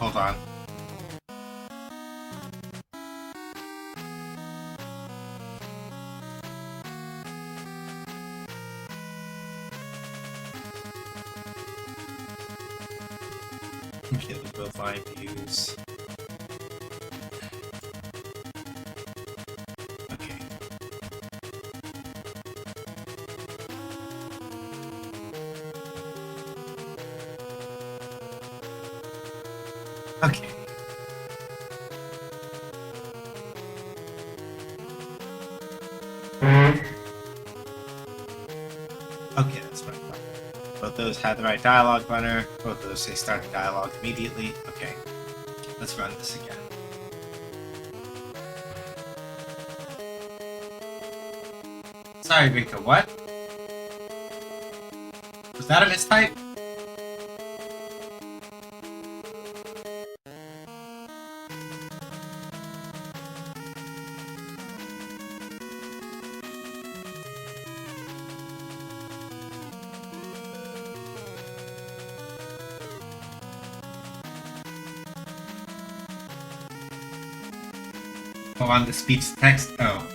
Hold on. Okay, let's both line views. Okay. Okay. Okay, that's what I thought. Both those had the right dialogue runner. Both those say start dialogue immediately. Okay. Let's run this again. Sorry, Rinka, what? Was that a mistype? Oh, on the speech to text? Oh.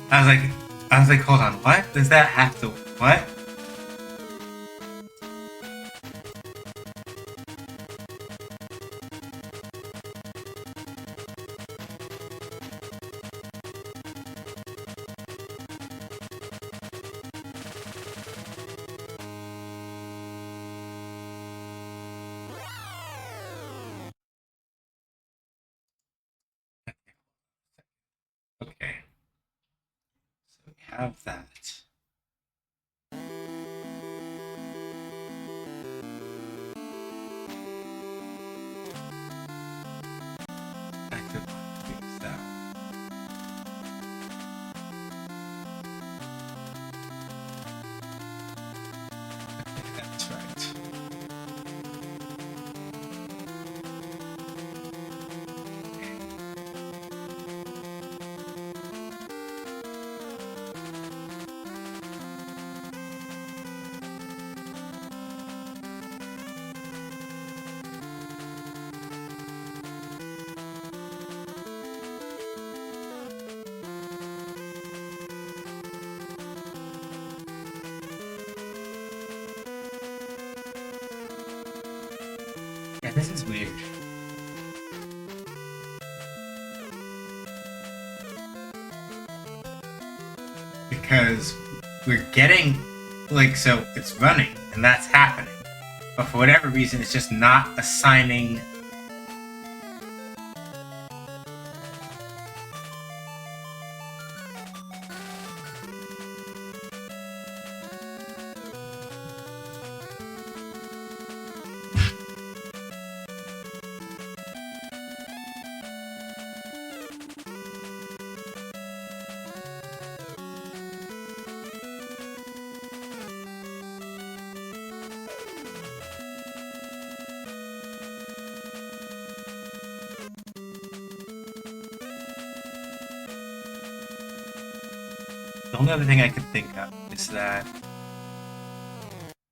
I was like, hold on, what? Does that have to, what? have that. I could fix that. I think that's right. Yeah, this is weird. Because we're getting, like, so it's running, and that's happening. But for whatever reason, it's just not assigning. The only other thing I can think of is that.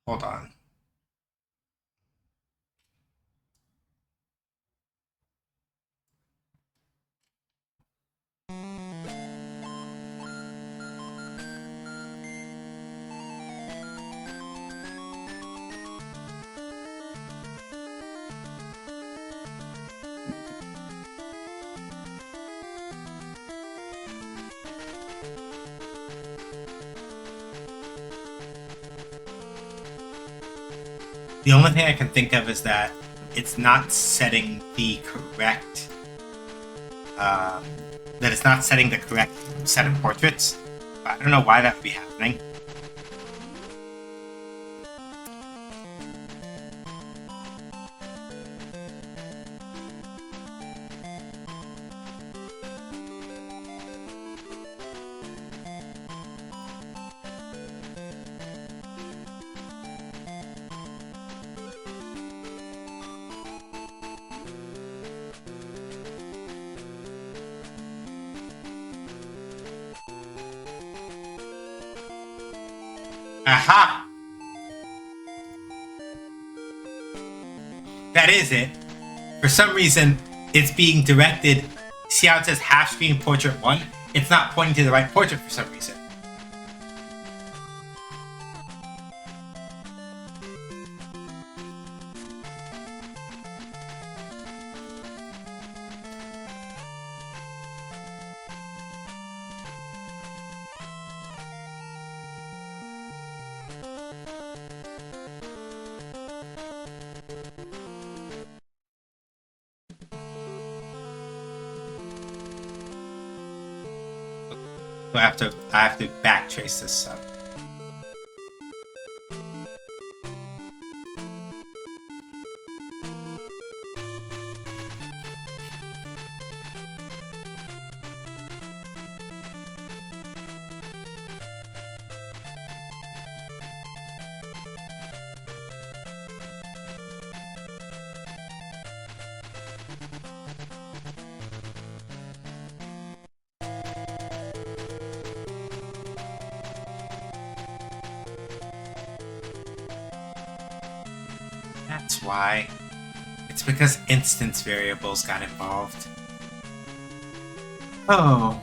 Hold on. The only thing I can think of is that it's not setting the correct. That it's not setting the correct set of portraits. I don't know why that would be happening. Aha! That is it. For some reason, it's being directed. See how it says half screen portrait 1? It's not pointing to the right portrait for some reason. So I have to backtrace this up. That's why. It's because instance variables got involved. Oh.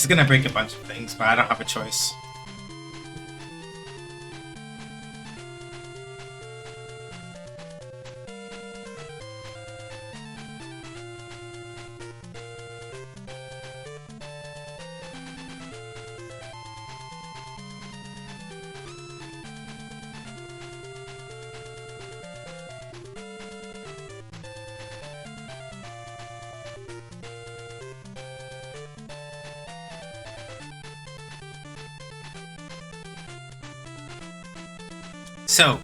This is gonna break a bunch of things, but I don't have a choice. So,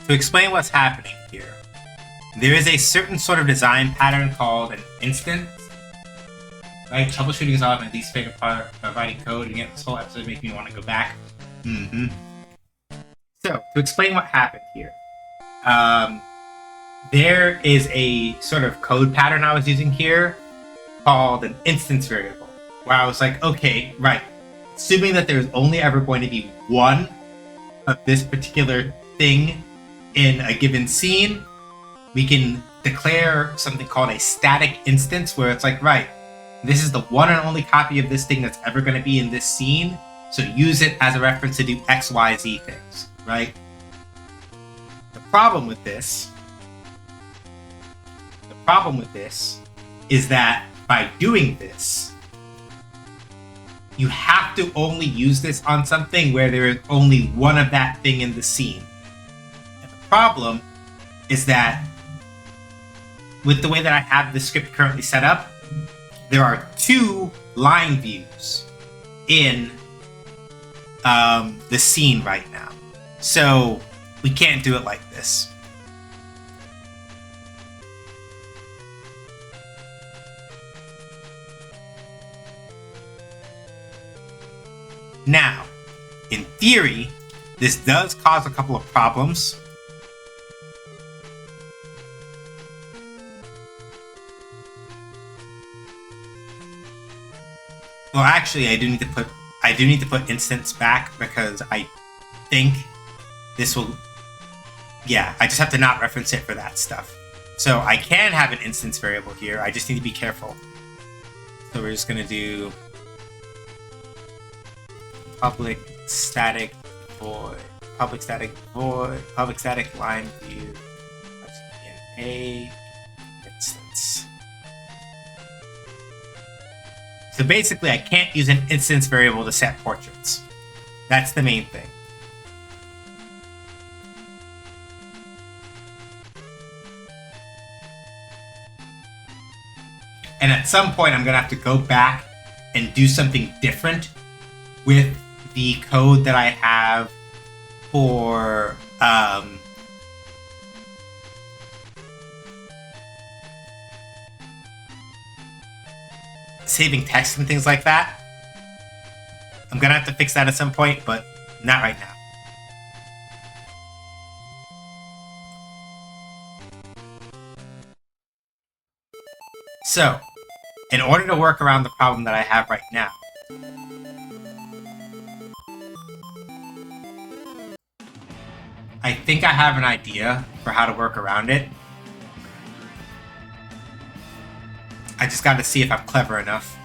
to explain what's happening here, there is a certain sort of design pattern called an instance. Right? Troubleshooting is often my least favorite part of writing code, and yet this whole episode makes me want to go back. So, to explain what happened here, there is a sort of code pattern I was using here called an instance variable, where I was like, okay, right, assuming that there's only ever going to be one of this particular thing in a given scene, we can declare something called a static instance, where it's like, right, this is the one and only copy of this thing that's ever going to be in this scene, so use it as a reference to do X, Y, Z things, right? The problem with this is that by doing this, you have to only use this on something where there is only one of that thing in the scene. And the problem is that with the way that I have the script currently set up, there are two line views in the scene right now. So we can't do it like this. Now, in theory, this does cause a couple of problems. Well, actually, I do need to put instance back, because I think this will, yeah, I just have to not reference it for that stuff. So I can have an instance variable here. I just need to be careful. So we're just gonna do public static void line view in a instance. So basically, I can't use an instance variable to set portraits. That's the main thing. And at some point, I'm going to have to go back and do something different with the code that I have for saving text and things like that. I'm going to have to fix that at some point, but not right now. So, in order to work around the problem that I have right now, I think I have an idea for how to work around it. I just got to see if I'm clever enough.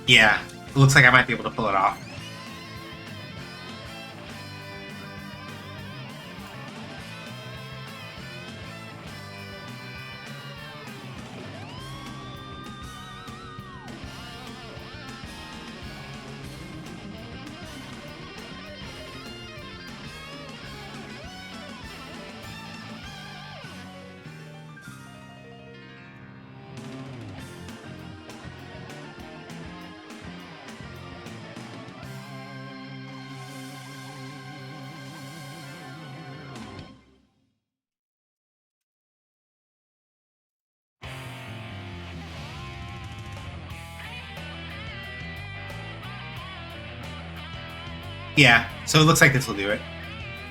Yeah, it looks like I might be able to pull it off. Yeah, so it looks like this will do it.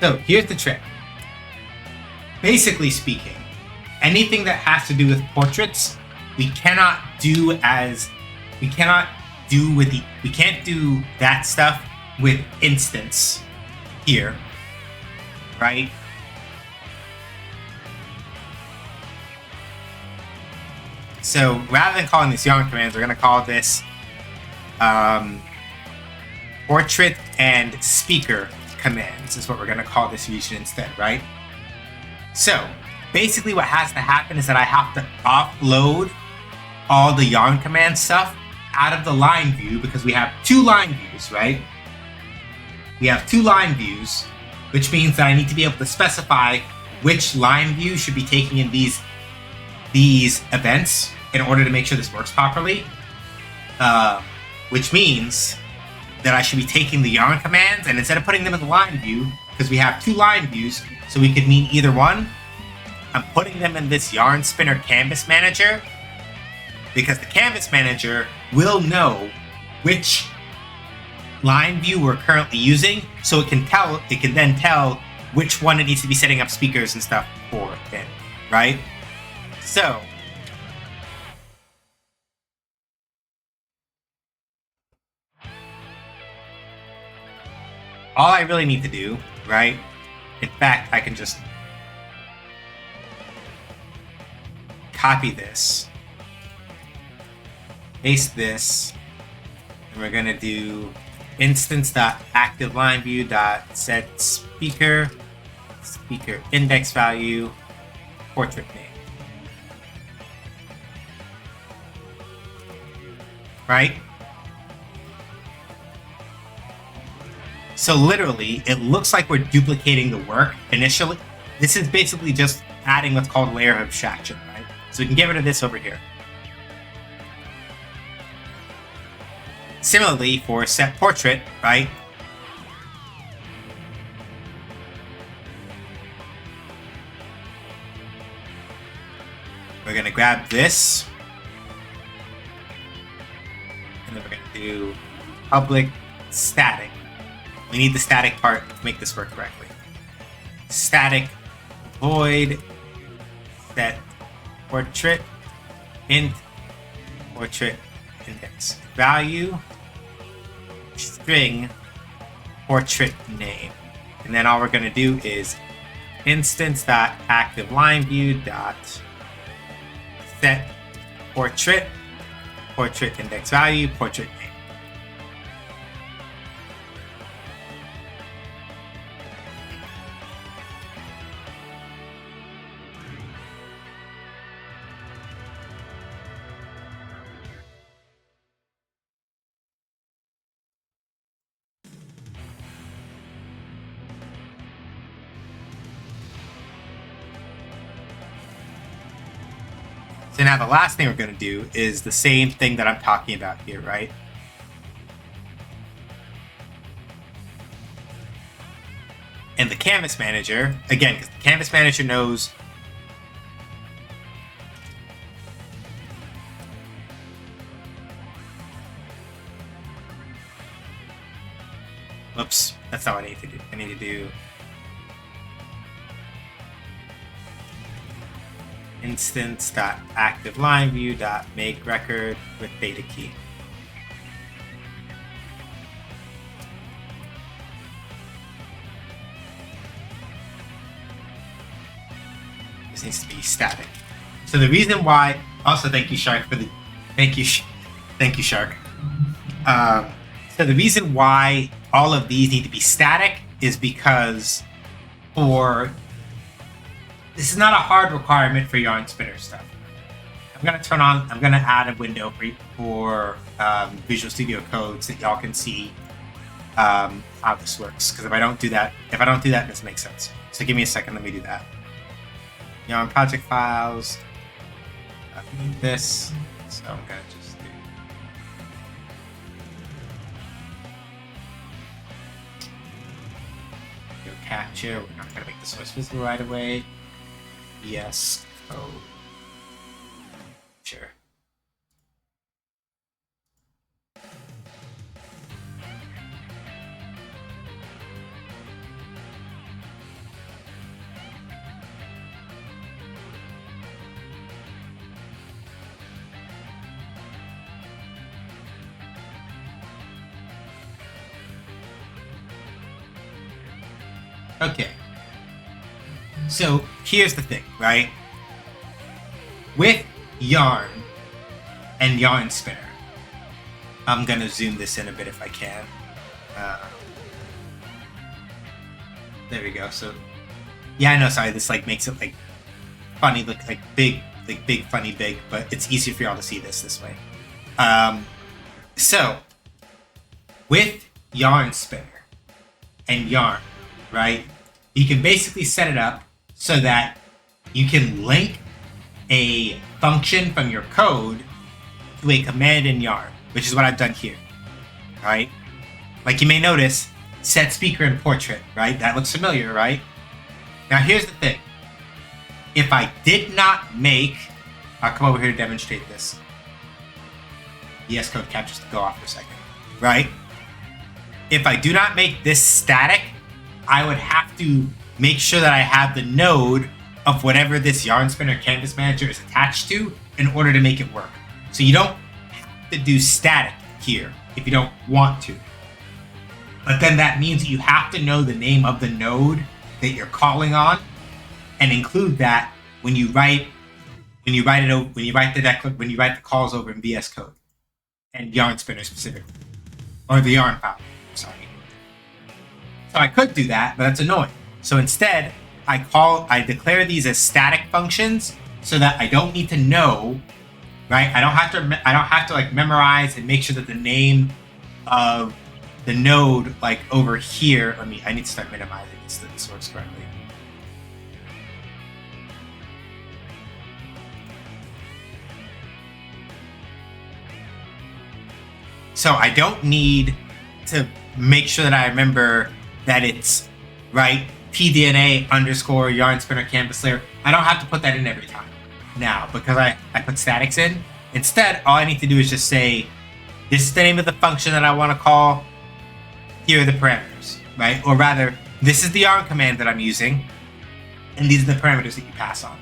So here's the trick. Basically speaking, anything that has to do with portraits, we cannot do as we cannot do with the, we can't do that stuff with instance here, right? So rather than calling this yarn commands, we're going to call this portrait and speaker commands is what we're going to call this region instead, right? So basically what has to happen is that I have to offload all the yarn command stuff out of the line view because we have two line views, right? We have two line views, which means that I need to be able to specify which line view should be taking in these events in order to make sure this works properly. Which means that I should be taking the yarn commands, and instead of putting them in the line view, because we have two line views, so we could mean either one, I'm putting them in this yarn spinner canvas manager, because the canvas manager will know which line view we're currently using, so it can then tell which one it needs to be setting up speakers and stuff for in, right? So all I really need to do, right? In fact, I can just copy this, paste this, and we're gonna do instance.activeLineView.set speaker index value, portrait name. Right? So literally, it looks like we're duplicating the work initially. This is basically just adding what's called layer of abstraction, right? So we can get rid of this over here. Similarly, for set portrait, right? We're gonna grab this, and then we're gonna do public static. We need the static part to make this work correctly. Static void set portrait int portrait index value string portrait name, and then all we're going to do is instance.activeLineView.set portrait index value portrait name. So now the last thing we're going to do is the same thing that I'm talking about here, right? And the canvas manager, again, because the canvas manager knows whoops, that's not what I need to do. I need to do instance.activeLineView.make record with data key. This needs to be static. So the reason why, also thank you Shark for the, thank you Shark. So the reason why all of these need to be static is because this is not a hard requirement for yarn spinner stuff. I'm gonna add a window for Visual Studio Code so that y'all can see how this works. Because if I don't do that, it doesn't make sense. So give me a second, let me do that. Yarn project files. I need this, so I'm gonna just do capture. We're not gonna make the source visible right away. Yes, code. Sure. Okay. So here's the thing, right? With yarn and yarn spinner, I'm gonna zoom this in a bit if I can. There we go. So yeah, I know. Sorry, this like makes it like funny, look like big, funny, big, but it's easier for y'all to see this way. So with yarn spinner and yarn, right? You can basically set it up so that you can link a function from your code to a command in yarn, which is what I've done here. All right. Like you may notice, set speaker and portrait, right? That looks familiar, right? Now here's the thing. If I did not make, I'll come over here to demonstrate this. VS Code captures to go off for a second, right? If I do not make this static, I would have to make sure that I have the node of whatever this yarn spinner canvas manager is attached to in order to make it work. So you don't have to do static here if you don't want to. But then that means that you have to know the name of the node that you're calling on and include that when you write the calls over in VS Code and yarn spinner specifically, or the yarn file. Sorry. So I could do that, but that's annoying. So instead, I declare these as static functions so that I don't need to know, right? I don't have to like memorize and make sure that the name of the node like over here. I need to start minimizing this so that this works correctly. So I don't need to make sure that I remember that it's right pDNA underscore yarn spinner canvas layer. I don't have to put that in every time now because I put statics in. Instead, all I need to do is just say, this is the name of the function that I want to call. Here are the parameters, right? Or rather, this is the yarn command that I'm using, and these are the parameters that you pass on.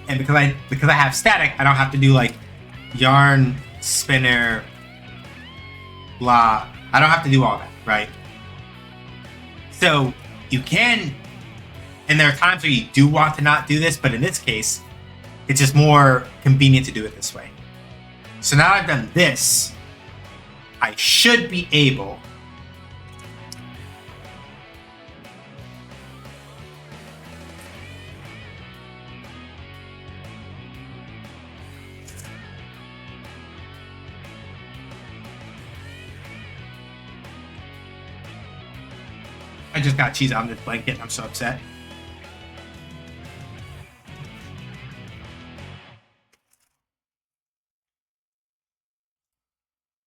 And because I have static, I don't have to do like yarn spinner blah. I don't have to do all that, right? So you can, and there are times where you do want to not do this, but in this case, it's just more convenient to do it this way. So now I've done this, I should be able I just got cheese on this blanket. I'm so upset.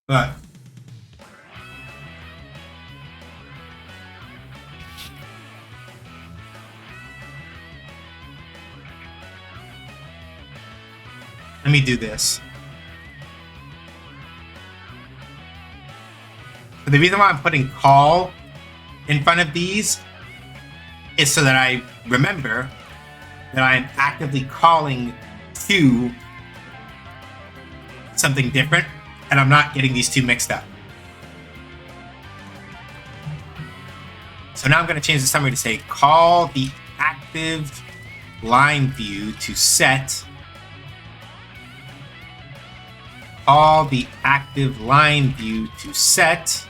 But let me do this. But the reason why I'm putting call in front of these is so that I remember that I'm actively calling to something different and I'm not getting these two mixed up. So now I'm going to change the summary to say call the active line view to set. Call the active line view to set.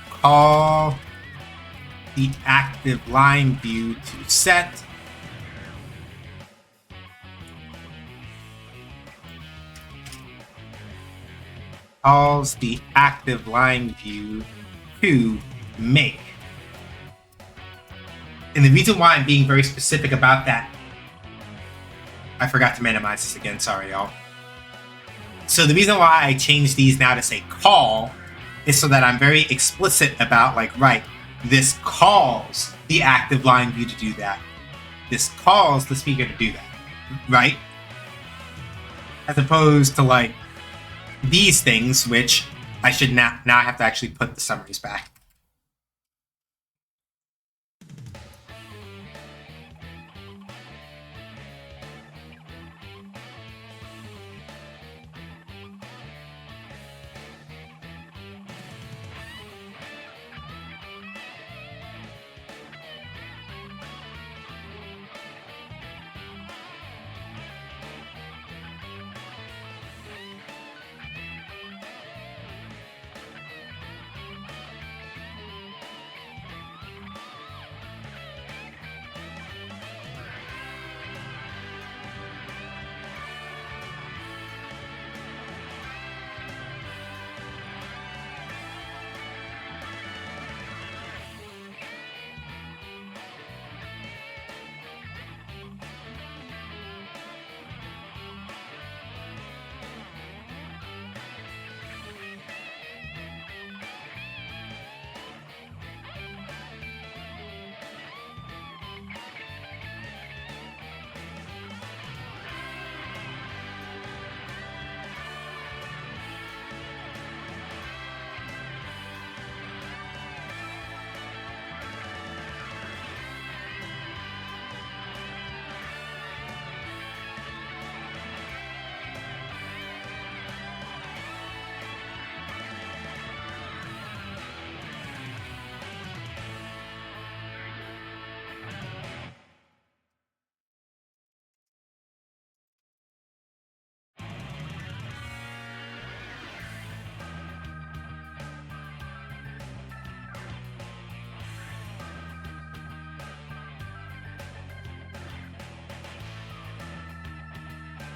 Call the active line view to set. Calls the active line view to make. And the reason why I'm being very specific about that, I forgot to minimize this again, sorry y'all. So the reason why I changed these now to say call is so that I'm very explicit about like, right, this calls the active line view to do that. This calls the speaker to do that, right? As opposed to like these things, which I should now I have to actually put the summaries back.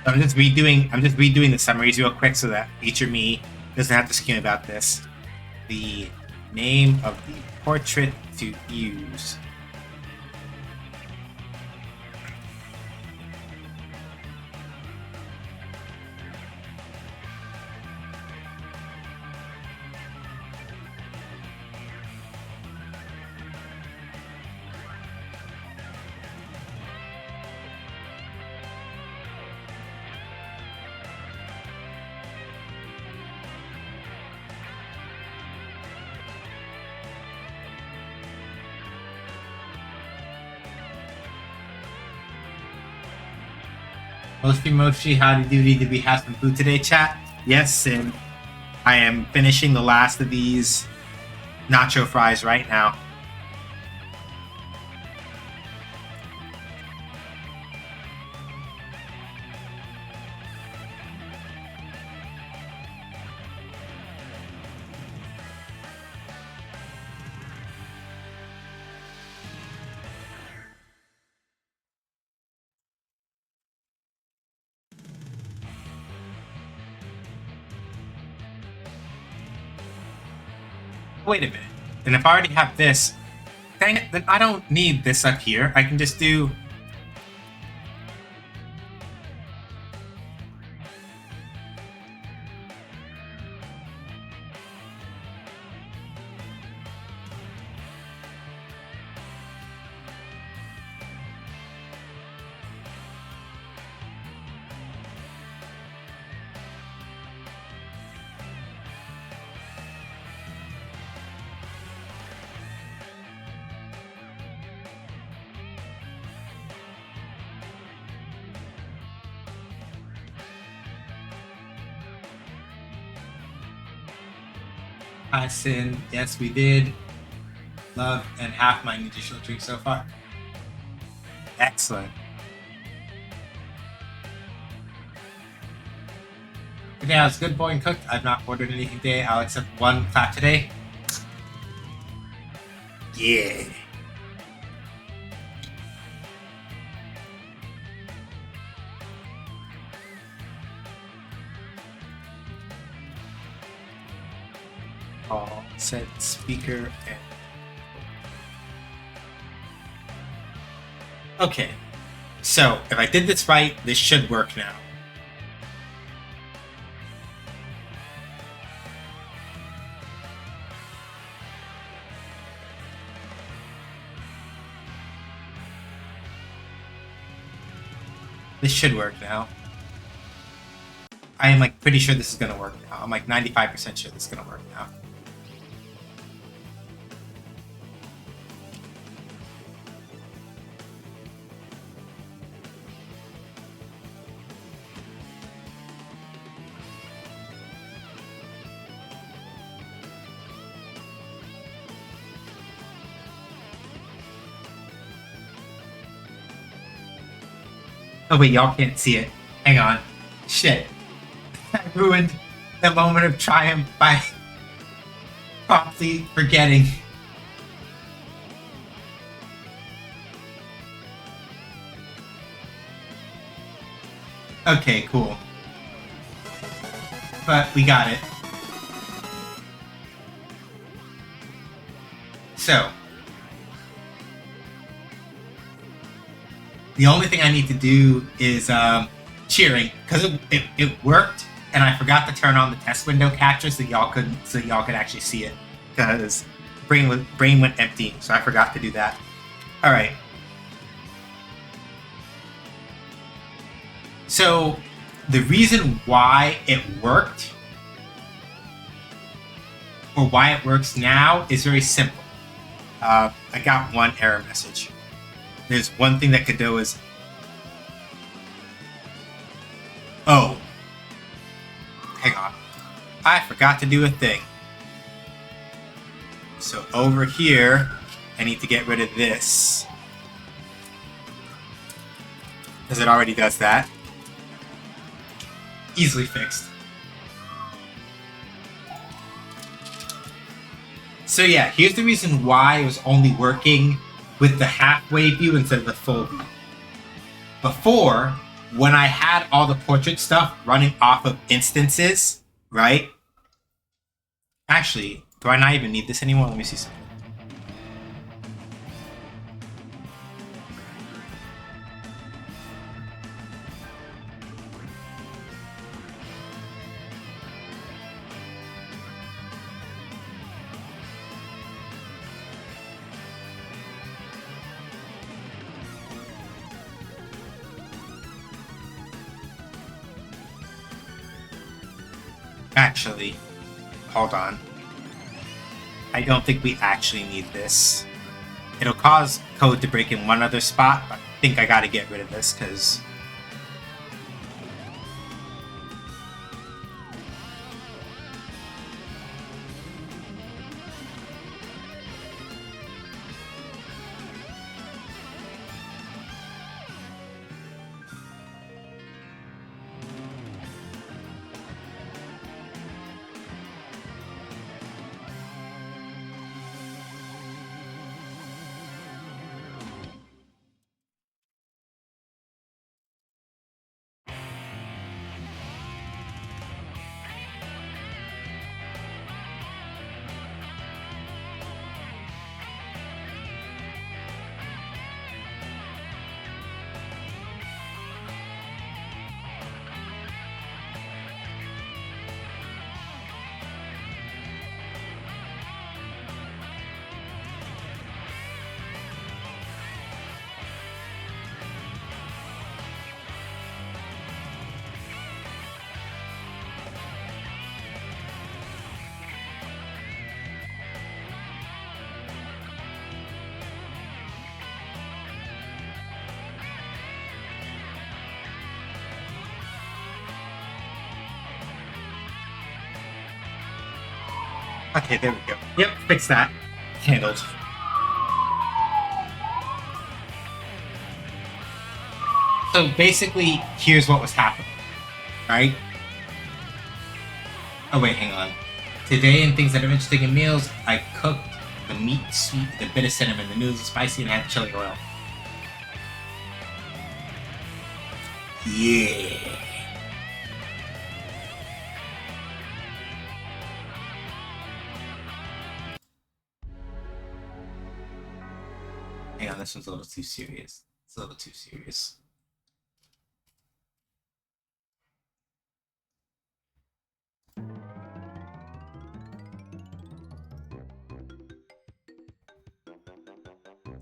I'm just redoing the summaries real quick so that future me doesn't have to scream about this. The name of the portrait to use. Moshi, howdy doody, did we have some food today, chat? Yes, and I am finishing the last of these nacho fries right now. Wait a minute. And if I already have this, dang it, then I don't need this up here. I can just do... Hi, Sin. Yes, we did. Love and half my additional drink so far. Excellent. Today I was good, boy, and cooked. I've not ordered anything today. I'll accept one clap today. Yeah. All set speaker and... Okay. So, if I did this right, this should work now. This should work now. I am like pretty sure this is gonna work now. I'm like 95% sure this is gonna work now. Oh wait, y'all can't see it. Hang on. Shit. I ruined the moment of triumph by promptly forgetting. Okay, cool. But we got it. So, the only thing I need to do is cheering, because it worked, and I forgot to turn on the test window capture so y'all could actually see it, because brain went empty, so I forgot to do that. All right. So the reason why it worked, or why it works now, is very simple. I got one error message. There's one thing that could do is... Oh. Hang on. I forgot to do a thing. So over here, I need to get rid of this. Because it already does that. Easily fixed. So yeah, here's the reason why it was only working with the halfway view instead of the full view. Before, when I had all the portrait stuff running off of instances, right? Actually, do I not even need this anymore? Let me see something. Actually, hold on. I don't think we actually need this. It'll cause code to break in one other spot, but I think I gotta get rid of this, because... Okay, there we go. Yep, fix that. Handled. So basically, here's what was happening, right? Oh wait, hang on. Today, in things that are interesting in meals, I cooked the meat sweet, the bit of cinnamon, the noodles spicy, and I had chili oil. Yeah. Hang on, this one's a little too serious. It's a little too serious.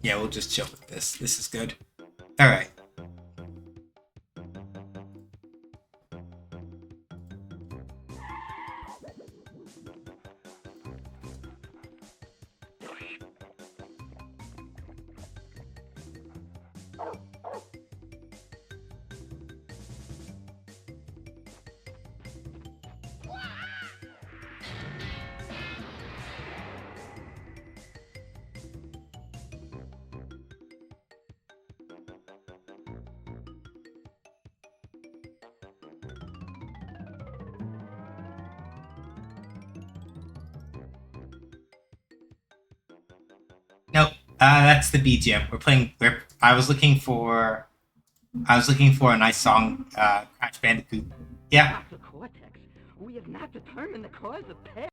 Yeah, we'll just chill with this. This is good. Alright. Nope. That's the BGM. We're playing. I was looking for a nice song. Crash Bandicoot. Yeah. Dr. Cortex, we have not determined the cause of pain.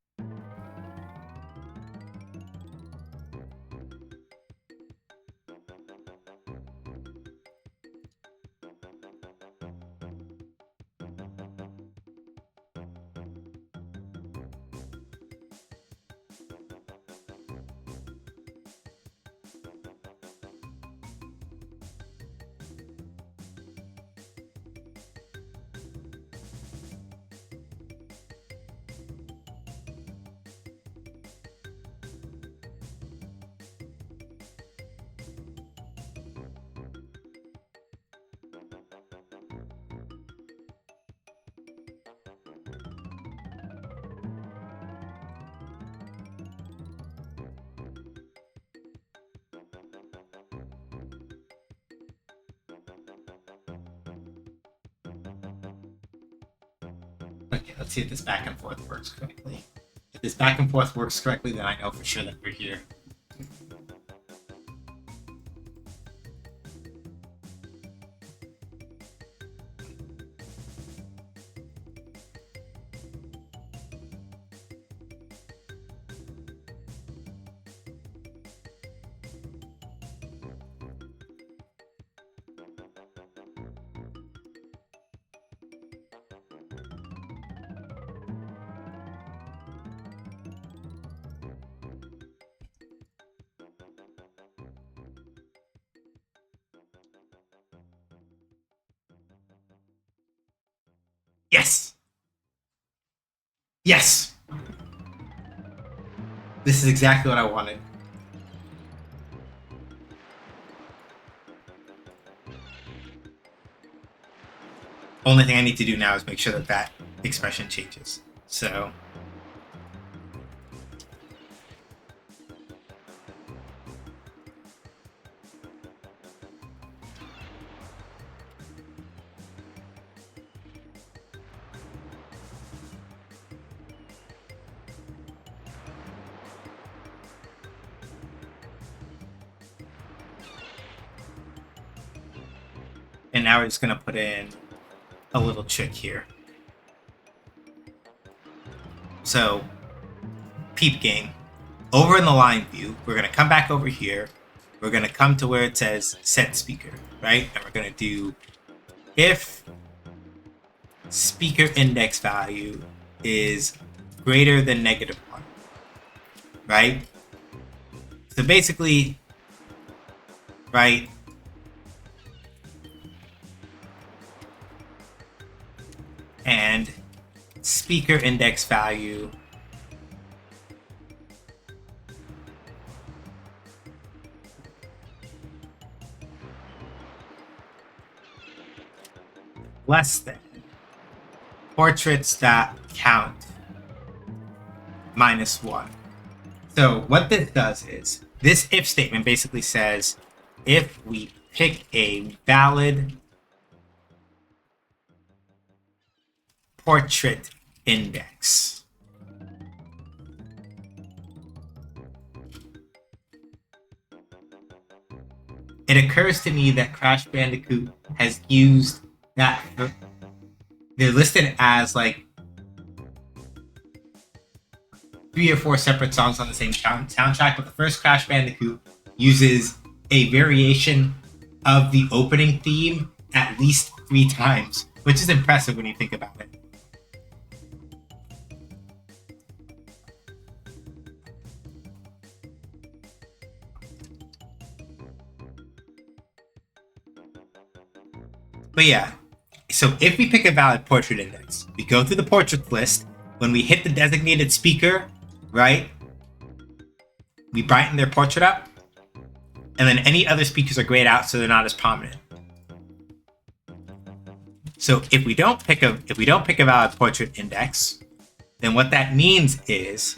Okay, let's see if this back and forth works correctly. If this back and forth works correctly, then I know for sure that we're here. Yes! Yes! This is exactly what I wanted. Only thing I need to do now is make sure that that expression changes. So... And now we're just going to put in a little trick here. So, peep game. Over in the line view, we're going to come back over here. We're going to come to where it says set speaker, right? And we're going to do if speaker index value is greater than -1, right? So basically, right, and speaker index value less than portraits that count -1. So what this does is, this if statement basically says, if we pick a valid portrait index, it occurs to me that Crash Bandicoot has used that. They're listed as like 3 or 4 separate songs on the same soundtrack, but the first Crash Bandicoot uses a variation of the opening theme at least 3 times, which is impressive when you think about it. But yeah, so if we pick a valid portrait index, we go through the portraits list. When we hit the designated speaker, right, we brighten their portrait up, and then any other speakers are grayed out so they're not as prominent. So if we don't pick a valid portrait index, then what that means is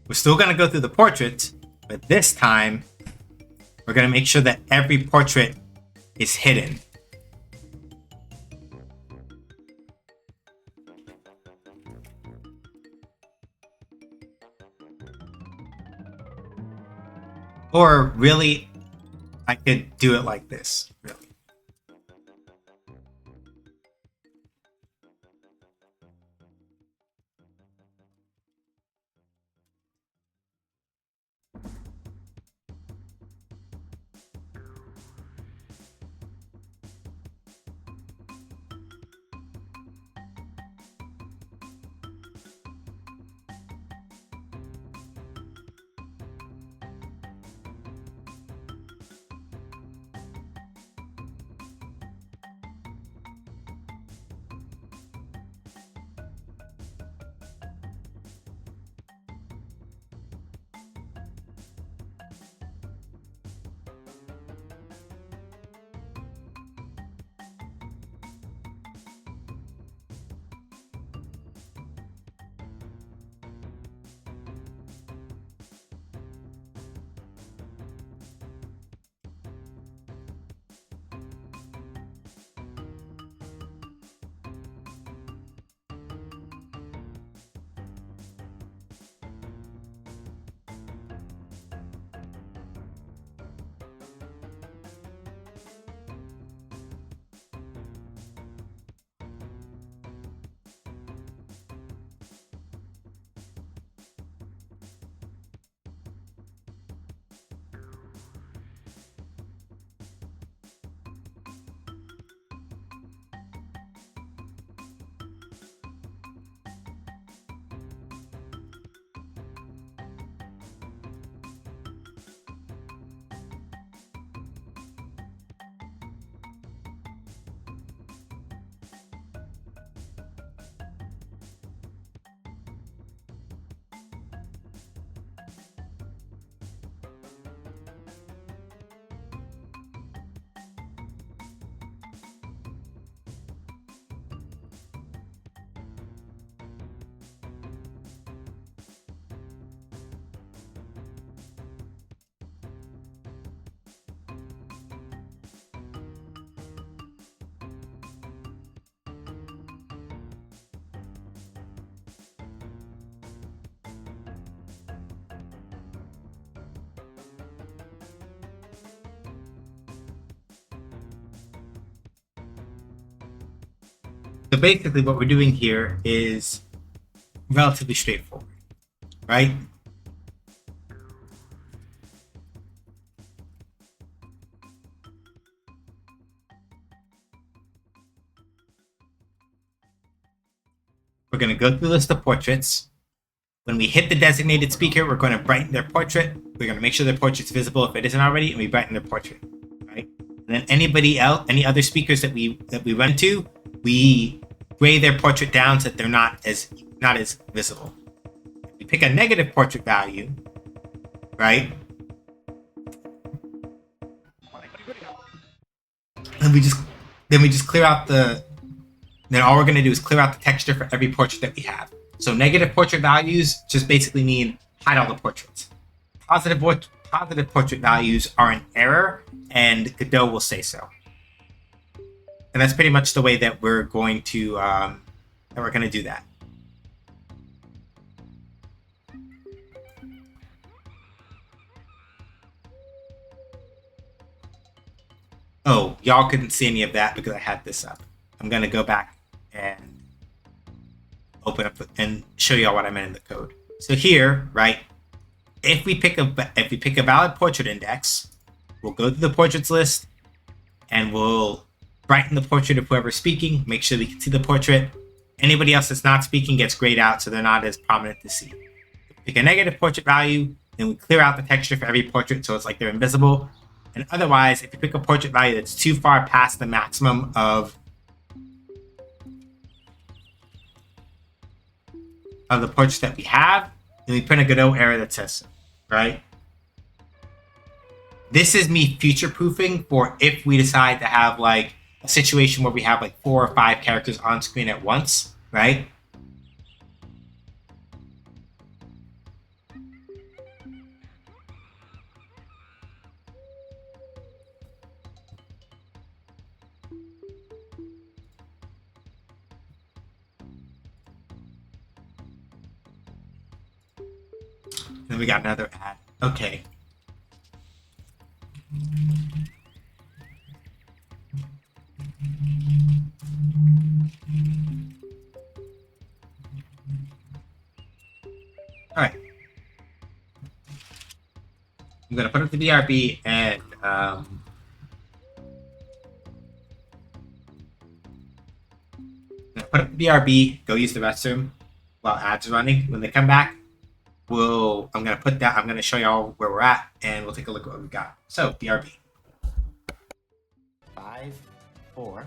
we're still going to go through the portraits, but this time we're going to make sure that every portrait is hidden. Or really, I could do it like this, really. So basically what we're doing here is relatively straightforward, right? We're going to go through the list of portraits. When we hit the designated speaker, we're going to brighten their portrait. We're going to make sure their portrait's visible if it isn't already, and we brighten their portrait, right? And then anybody else, any other speakers that we run to, we gray their portrait down so that they're not as visible. We pick a negative portrait value, right? And we just clear out then all we're going to do is clear out the texture for every portrait that we have. So negative portrait values just basically mean hide all the portraits. Positive portrait values are an error, and Godot will say so. And that's pretty much the way that we're going to do that. Oh, y'all couldn't see any of that because I had this up. I'm gonna go back and open up and show y'all what I meant in the code. So here, right, if we pick a valid portrait index, we'll go through the portraits list and we'll brighten the portrait of whoever's speaking, make sure we can see the portrait. Anybody else that's not speaking gets grayed out so they're not as prominent to see. Pick a negative portrait value, then we clear out the texture for every portrait so it's like they're invisible. And otherwise, if you pick a portrait value that's too far past the maximum of the portraits that we have, then we print a Godot error that says so, right? This is me future-proofing for if we decide to have like a situation where we have like 4 or 5 characters on screen at once, right? Then we got another ad. Okay. All right. I'm gonna put up the BRB and put up the BRB. Go use the restroom while ads are running. When they come back, I'm gonna show y'all where we're at, and we'll take a look at what we got. So BRB. 5, 4,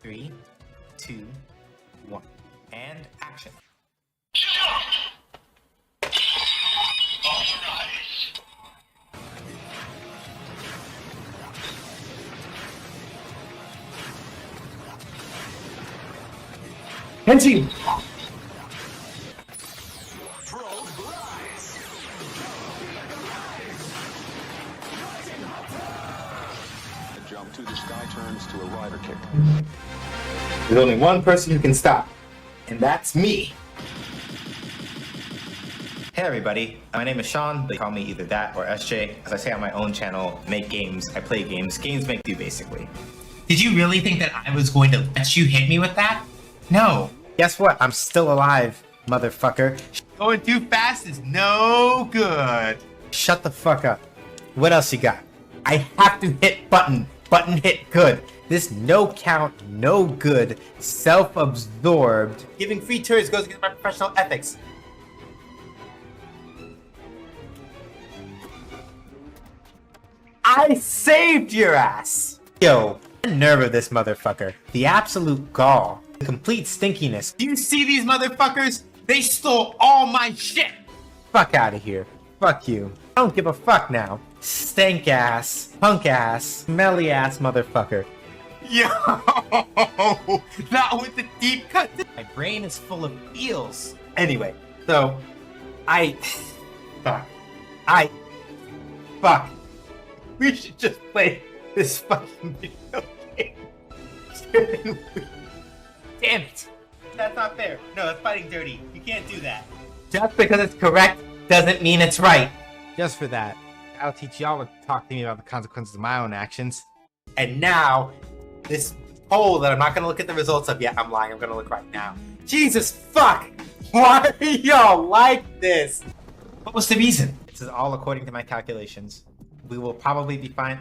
3, 2, 1, and action. Henshin! To the sky turns to a rider kick. There's only one person who can stop, and that's me. Hey everybody, my name is Sean. They call me either that or SJ. As I say on my own channel, make games, I play games. Games make you basically. Did you really think that I was going to let you hit me with that? No. Guess what? I'm still alive, motherfucker. Going too fast is no good. Shut the fuck up. What else you got? I have to hit button. Button hit good. This no count, no good, self-absorbed. Giving free turns goes against my professional ethics. I saved your ass! Yo, the nerve of this motherfucker. The absolute gall. The complete stinkiness. Do you see these motherfuckers? They stole all my shit! Fuck out of here. Fuck you. I don't give a fuck now. Stank ass, punk ass, smelly ass motherfucker. Yo! Not with the deep cut. My brain is full of eels. Anyway, so Fuck. We should just play this fucking video game. Damn it. That's not fair. No, that's fighting dirty. You can't do that. Just because it's correct doesn't mean it's right. Just for that, I'll teach y'all to talk to me about the consequences of my own actions. And now, this poll that I'm not gonna look at the results of yet. I'm lying. I'm gonna look right now. Jesus fuck! Why are y'all like this? What was the reason? This is all according to my calculations. We will probably be fine.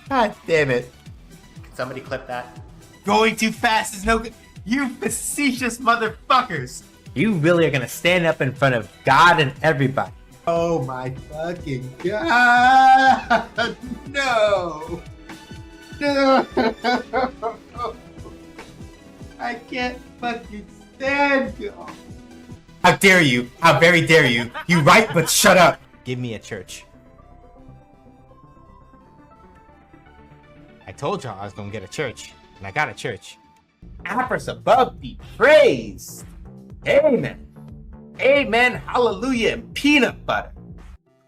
God damn it. Can somebody clip that? Going too fast is no good. You facetious motherfuckers. You really are gonna stand up in front of God and everybody. Oh my fucking God. No. No. I can't fucking stand you. How dare you? How very dare you? You right, but shut up. Give me a church. I told y'all I was gonna get a church, and I got a church. Apis above be praised. Amen. Amen. Hallelujah. And peanut butter.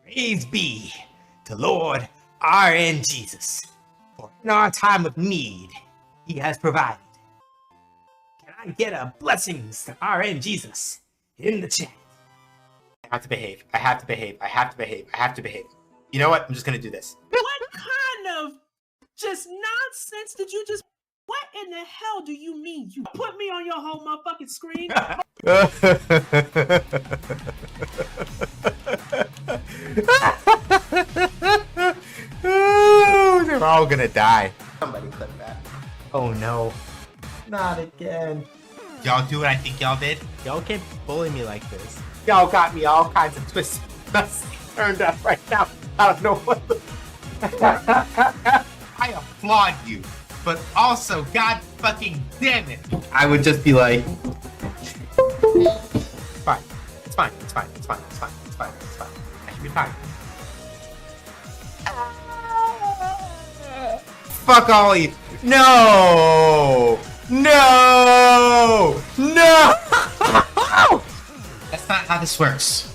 Praise be to Lord R.N. Jesus. For in our time of need, he has provided. Can I get a blessings to R.N. Jesus in the chat? I have to behave. I have to behave. I have to behave. I have to behave. You know what? I'm just gonna do this. What kind of just nonsense did you just... What in the hell do you mean? You put me on your whole motherfucking screen? They're all gonna die. Somebody clip that. Oh no. Not again. Y'all do what I think y'all did? Y'all can't bully me like this. Y'all got me all kinds of twists turned up right now. I don't know what the... I applaud you, but also, God fucking damn it, I would just be like, fine, it's fine, it's fine, it's fine, it's fine, it's fine, it's fine, I should be fine. Fuck all of you. No! No! No! That's not how this works.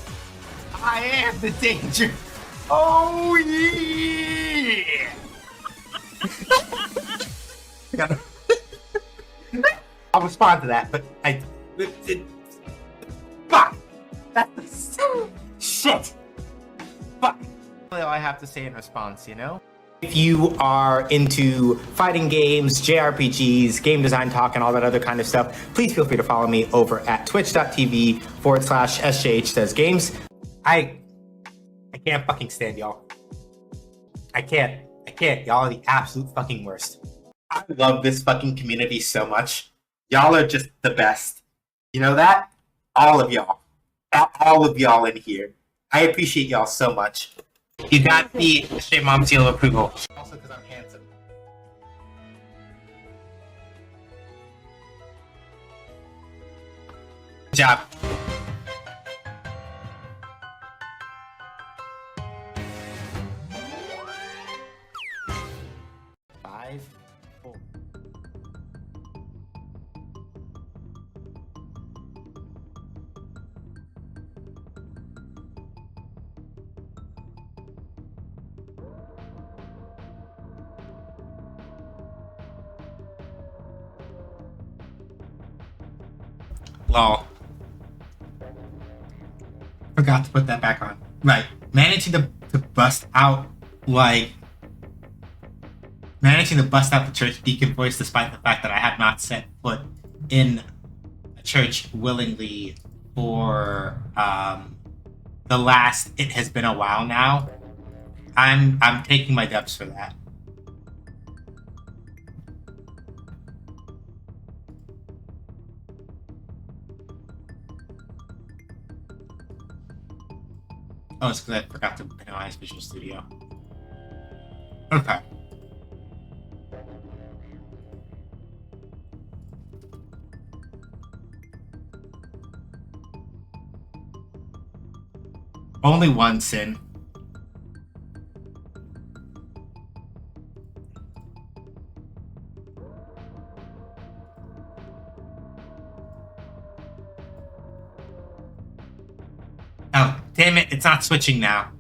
I am the danger. Oh yeah! I'll respond to that, but fuck! That's the shit! Fuck! That's all I have to say in response, you know? If you are into fighting games, JRPGs, game design talk, and all that other kind of stuff, please feel free to follow me over at twitch.tv/SJH says games. I can't fucking stand y'all. I can't. Y'all are the absolute fucking worst. I love this fucking community so much. Y'all are just the best. You know that? All of y'all. All of y'all in here. I appreciate y'all so much. You got the straight mom seal of approval. Also because I'm handsome. Good job. Five, four. Lol. Forgot to put that back on. Right. Managing to bust out, like... Managing to bust out the church deacon voice despite the fact that I have not set foot in a church willingly for the last... It has been a while now. I'm taking my dubs for that. Oh, it's because I forgot to penalize Visual Studio. Okay. Only one sin. Oh, damn it, it's not switching now.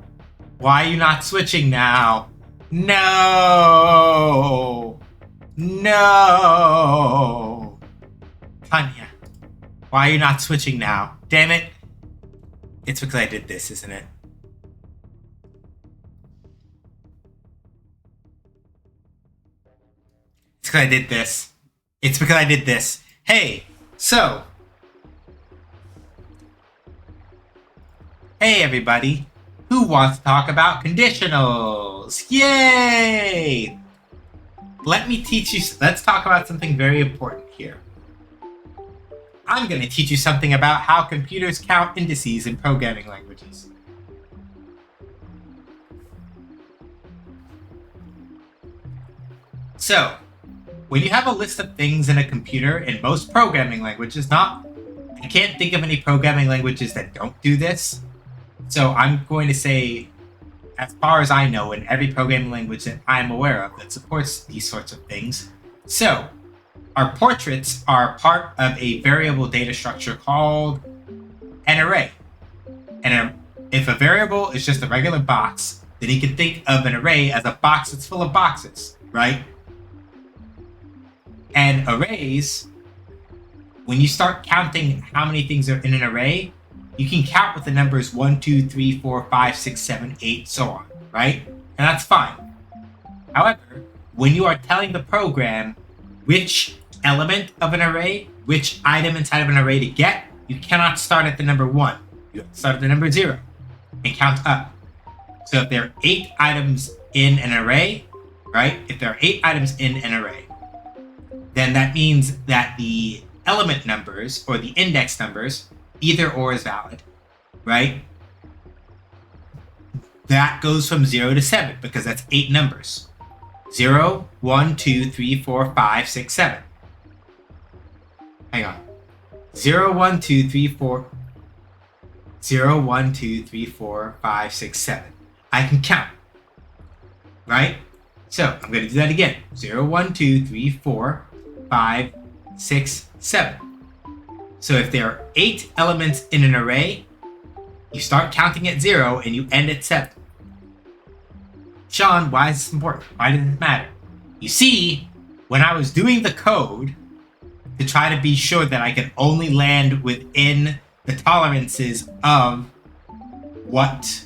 Why are you not switching now? No! No! Tanya, why are you not switching now? Damn it. It's because I did this, isn't it? It's because I did this. It's because I did this. Hey, so. Hey, everybody. Who wants to talk about conditionals? Yay! Let me teach you. Let's talk about something very important here. I'm going to teach you something about how computers count indices in programming languages. So, when you have a list of things in a computer in most programming languages, I can't think of any programming languages that don't do this. So I'm going to say, as far as I know, in every programming language that I'm aware of that supports these sorts of things. So, our portraits are part of a variable data structure called an array. And if a variable is just a regular box, then you can think of an array as a box that's full of boxes, right? And arrays, when you start counting how many things are in an array, you can count with the numbers 1, 2, 3, 4, 5, 6, 7, 8, so on, right? And that's fine. However, when you are telling the program which element of an array, which item inside of an array to get, you cannot start at the number 1. You have to start at the number 0 and count up. So if there are 8 items in an array, right? If there are 8 items in an array, then that means that the element numbers or the index numbers, either or is valid, right? That goes from 0 to 7 because that's 8 numbers. 0, 1, 2, 3, 4, 5, 6, 7. Hang on. 0, 1, 2, 3, 4. 0, 1, 2, 3, 4, 5, 6, 7. I can count, right? So I'm going to do that again. 0, 1, 2, 3, 4, 5, 6, 7. So if there are 8 elements in an array, you start counting at 0 and you end at 7. Sean, why is this important? Why does it matter? You see, when I was doing the code to try to be sure that I could only land within the tolerances of what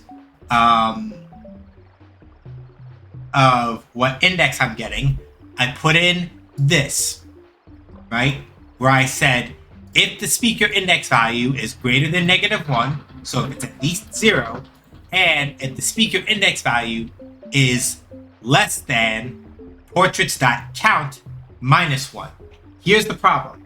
index I'm getting, I put in this, right? Where I said, if the speaker index value is greater than -1, so if it's at least 0, and if the speaker index value is less than portraits.count -1. Here's the problem.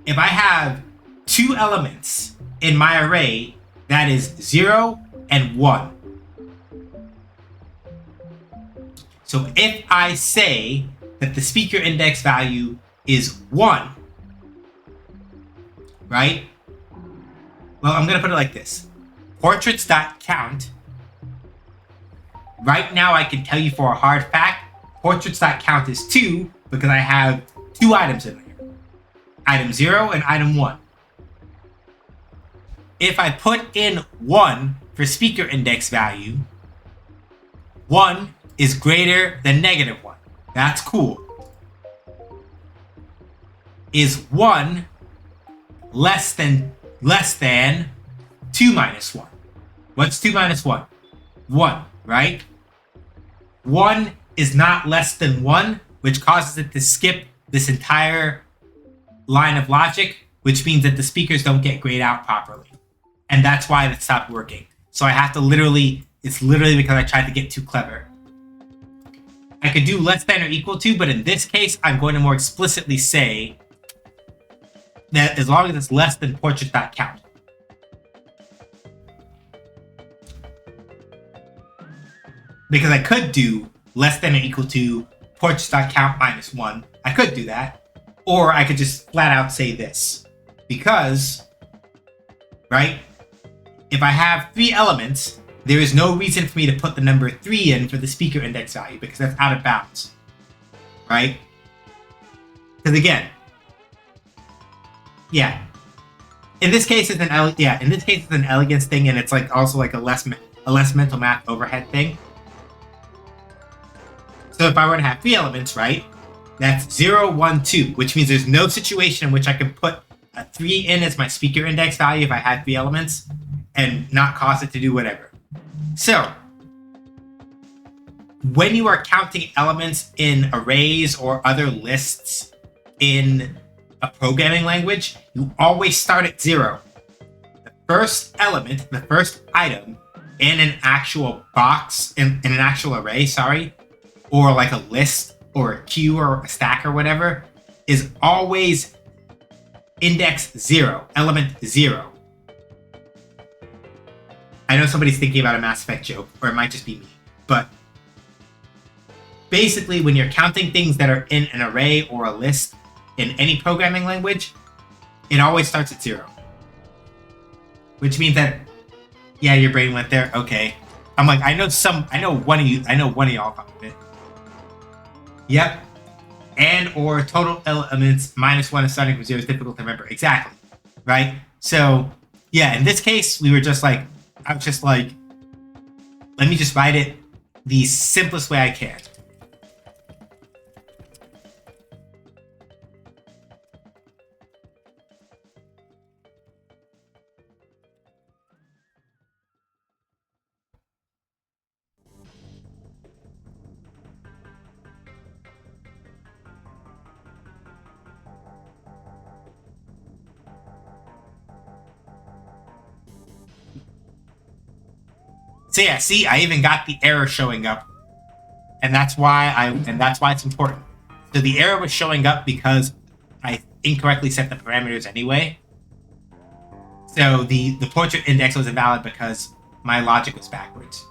If I have 2 elements in my array, that is 0 and 1. So if I say that the speaker index value is 1, right? Well, I'm going to put it like this. Portraits.count. Right now, I can tell you for a hard fact, portraits.count is 2 because I have 2 items in there. Item 0 and item 1. If I put in 1 for speaker index value, 1 is greater than -1. That's cool. Is 1 less than 2 minus 1? What's 2 minus 1? 1, right? 1 is not less than 1, which causes it to skip this entire line of logic, which means that the speakers don't get grayed out properly. And that's why it stopped working. So I have to it's literally because I tried to get too clever. I could do less than or equal to, but in this case, I'm going to more explicitly say that as long as it's less than portrait.count. Because I could do less than or equal to portraits.count -1. I could do that. Or I could just flat out say this. Because, right, if I have 3 elements, there is no reason for me to put the number 3 in for the speaker index value because that's out of bounds. Right? Because again, yeah. In this case, it's an elegance thing, and it's like also like a less mental math overhead thing. So if I were to have 3 elements, right, that's 0, 1, 2, which means there's no situation in which I could put a 3 in as my speaker index value if I had 3 elements and not cause it to do whatever. So when you are counting elements in arrays or other lists in a programming language, you always start at 0. The first element, the first item in an actual box, in an actual array, or like a list or a queue or a stack or whatever, is always index 0, element 0. I know somebody's thinking about a Mass Effect joke, or it might just be me, but basically when you're counting things that are in an array or a list in any programming language, it always starts at 0. Which means that, yeah, your brain went there. Okay. I'm like, I know one of y'all thought of it. Yep. And or total elements -1 is starting from 0 is difficult to remember. Exactly. Right? So, yeah, in this case, I was just like, let me just write it the simplest way I can. So yeah, see, I even got the error showing up, and that's why it's important. So the error was showing up because I incorrectly set the parameters anyway. So the portrait index was invalid because my logic was backwards.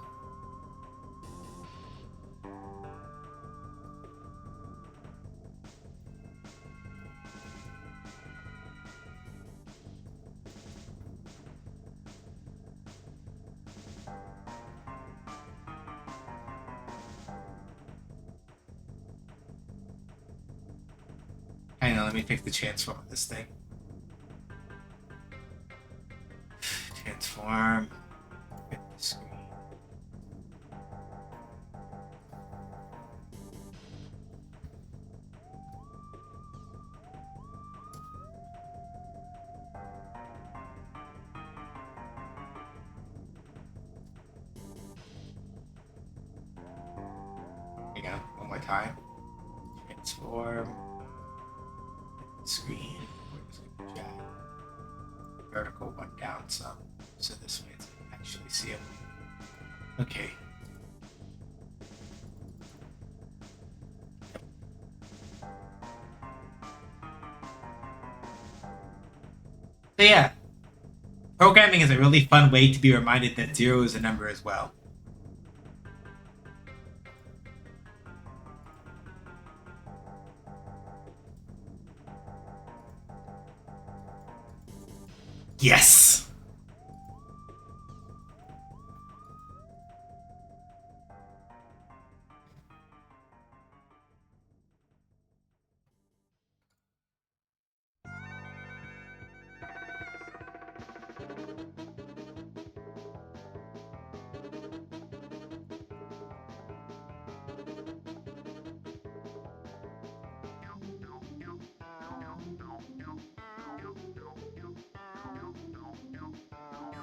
Hang on, let me pick the transform of this thing. Transform. Hit the screen. Hang on, one more time. Transform. Screen. Vertical one down some, so this way it's actually seeable. Okay. So yeah, programming is a really fun way to be reminded that 0 is a number as well. Yes!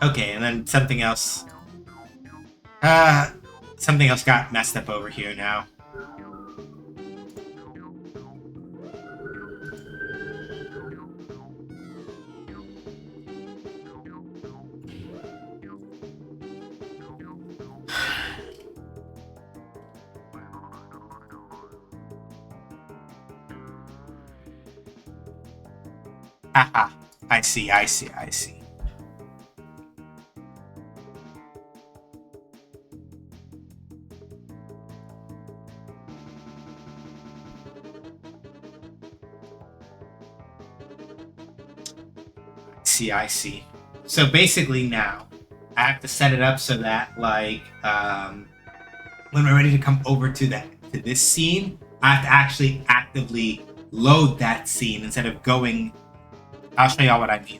Okay, and then something else. Something else got messed up over here now. Haha, I see. I see. So basically now, I have to set it up so that, like, when we're ready to come over to this scene, I have to actually actively load that scene instead of going. I'll show y'all what I mean.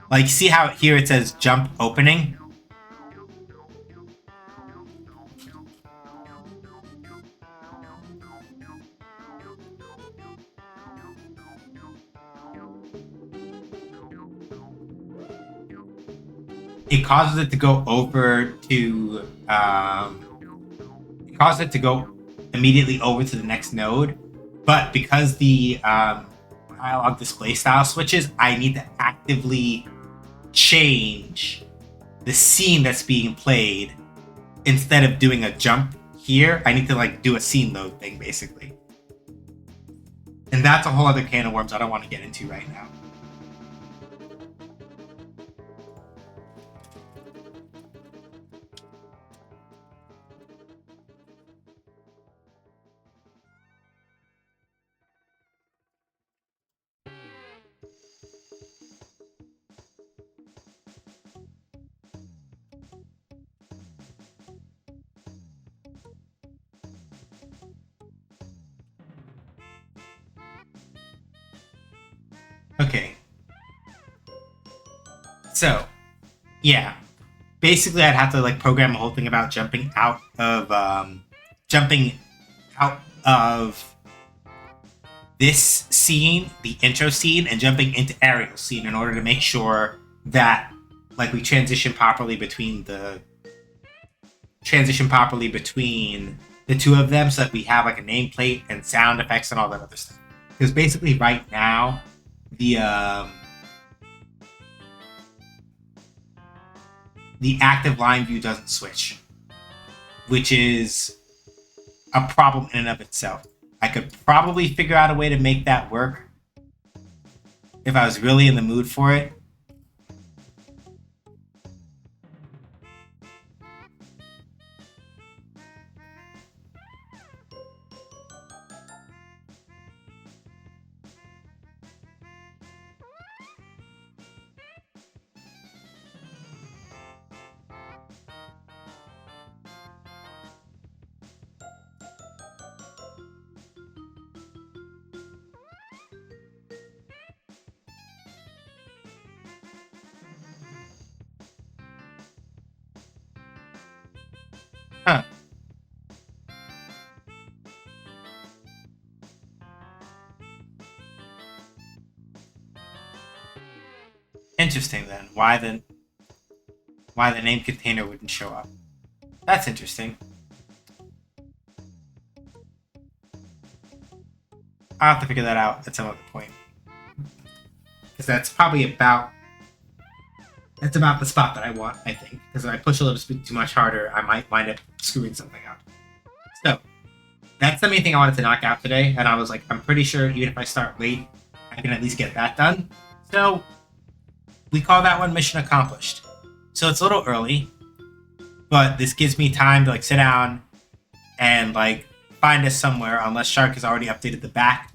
Like, see how here it says jump opening? it causes it to go over to it causes it to go immediately over to the next node. But because the dialog display style switches, I need to actively change the scene that's being played instead of doing a jump here. I need to like do a scene load thing basically. And that's a whole other can of worms I don't want to get into right now. Okay. So, yeah. Basically, I'd have to like program a whole thing about jumping out of this scene, the intro scene, and jumping into Ariel's scene in order to make sure that like we transition properly between the two of them, so that we have like a nameplate and sound effects and all that other stuff. Because basically, right now, the active line view doesn't switch, which is a problem in and of itself. I could probably figure out a way to make that work if I was really in the mood for it. Huh. Interesting then. Why the name container wouldn't show up. That's interesting. I'll have to figure that out at some other point. Because that's probably about the spot that I want, I think. Because if I push a little bit too much harder, I might wind up screwing something up. So, that's the main thing I wanted to knock out today. And I was like, I'm pretty sure even if I start late, I can at least get that done. So, we call that one mission accomplished. So it's a little early, but this gives me time to like sit down and like find us somewhere, unless Shark has already updated the back.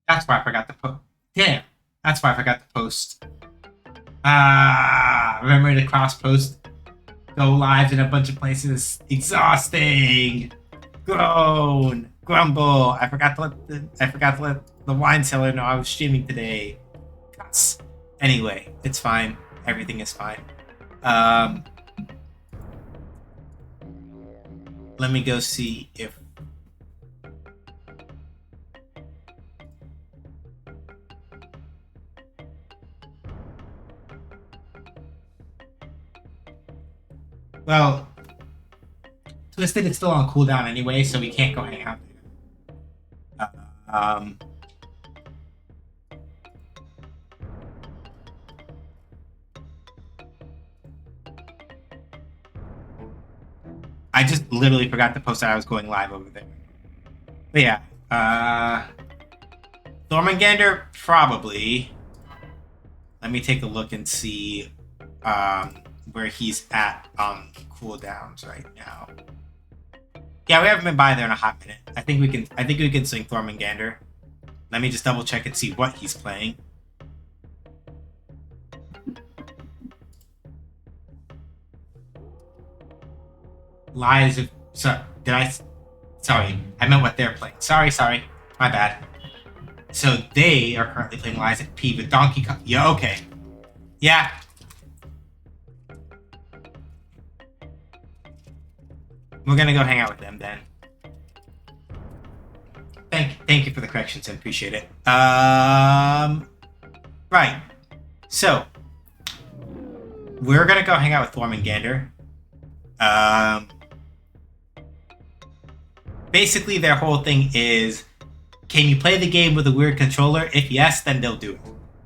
That's why I forgot to post. Damn. That's why I forgot to post. Remember to cross post go lives in a bunch of places. Exhausting. Groan. Grumble. I forgot to let the wine seller know I was streaming today. Cuss. Anyway, it's fine. Everything is fine. Let me go see if well, Twisted is still on cooldown anyway, so we can't go hang out there. I just literally forgot to post that I was going live over there. But yeah, Thormangander, probably. Let me take a look and see where he's at on cooldowns right now. Yeah, we haven't been by there in a hot minute. I think we can swing Thormangander. Let me just double check and see what he's playing. Lies of... So, did I Sorry, I meant what they're playing. Sorry, my bad. So they are currently playing Lies at P with Donkey Kong. Yeah, okay. Yeah. We're gonna go hang out with them then. Thank you for the corrections, I appreciate it. Right. So we're gonna go hang out with Thormangander. Basically their whole thing is, can you play the game with a weird controller? If yes, then they'll do it.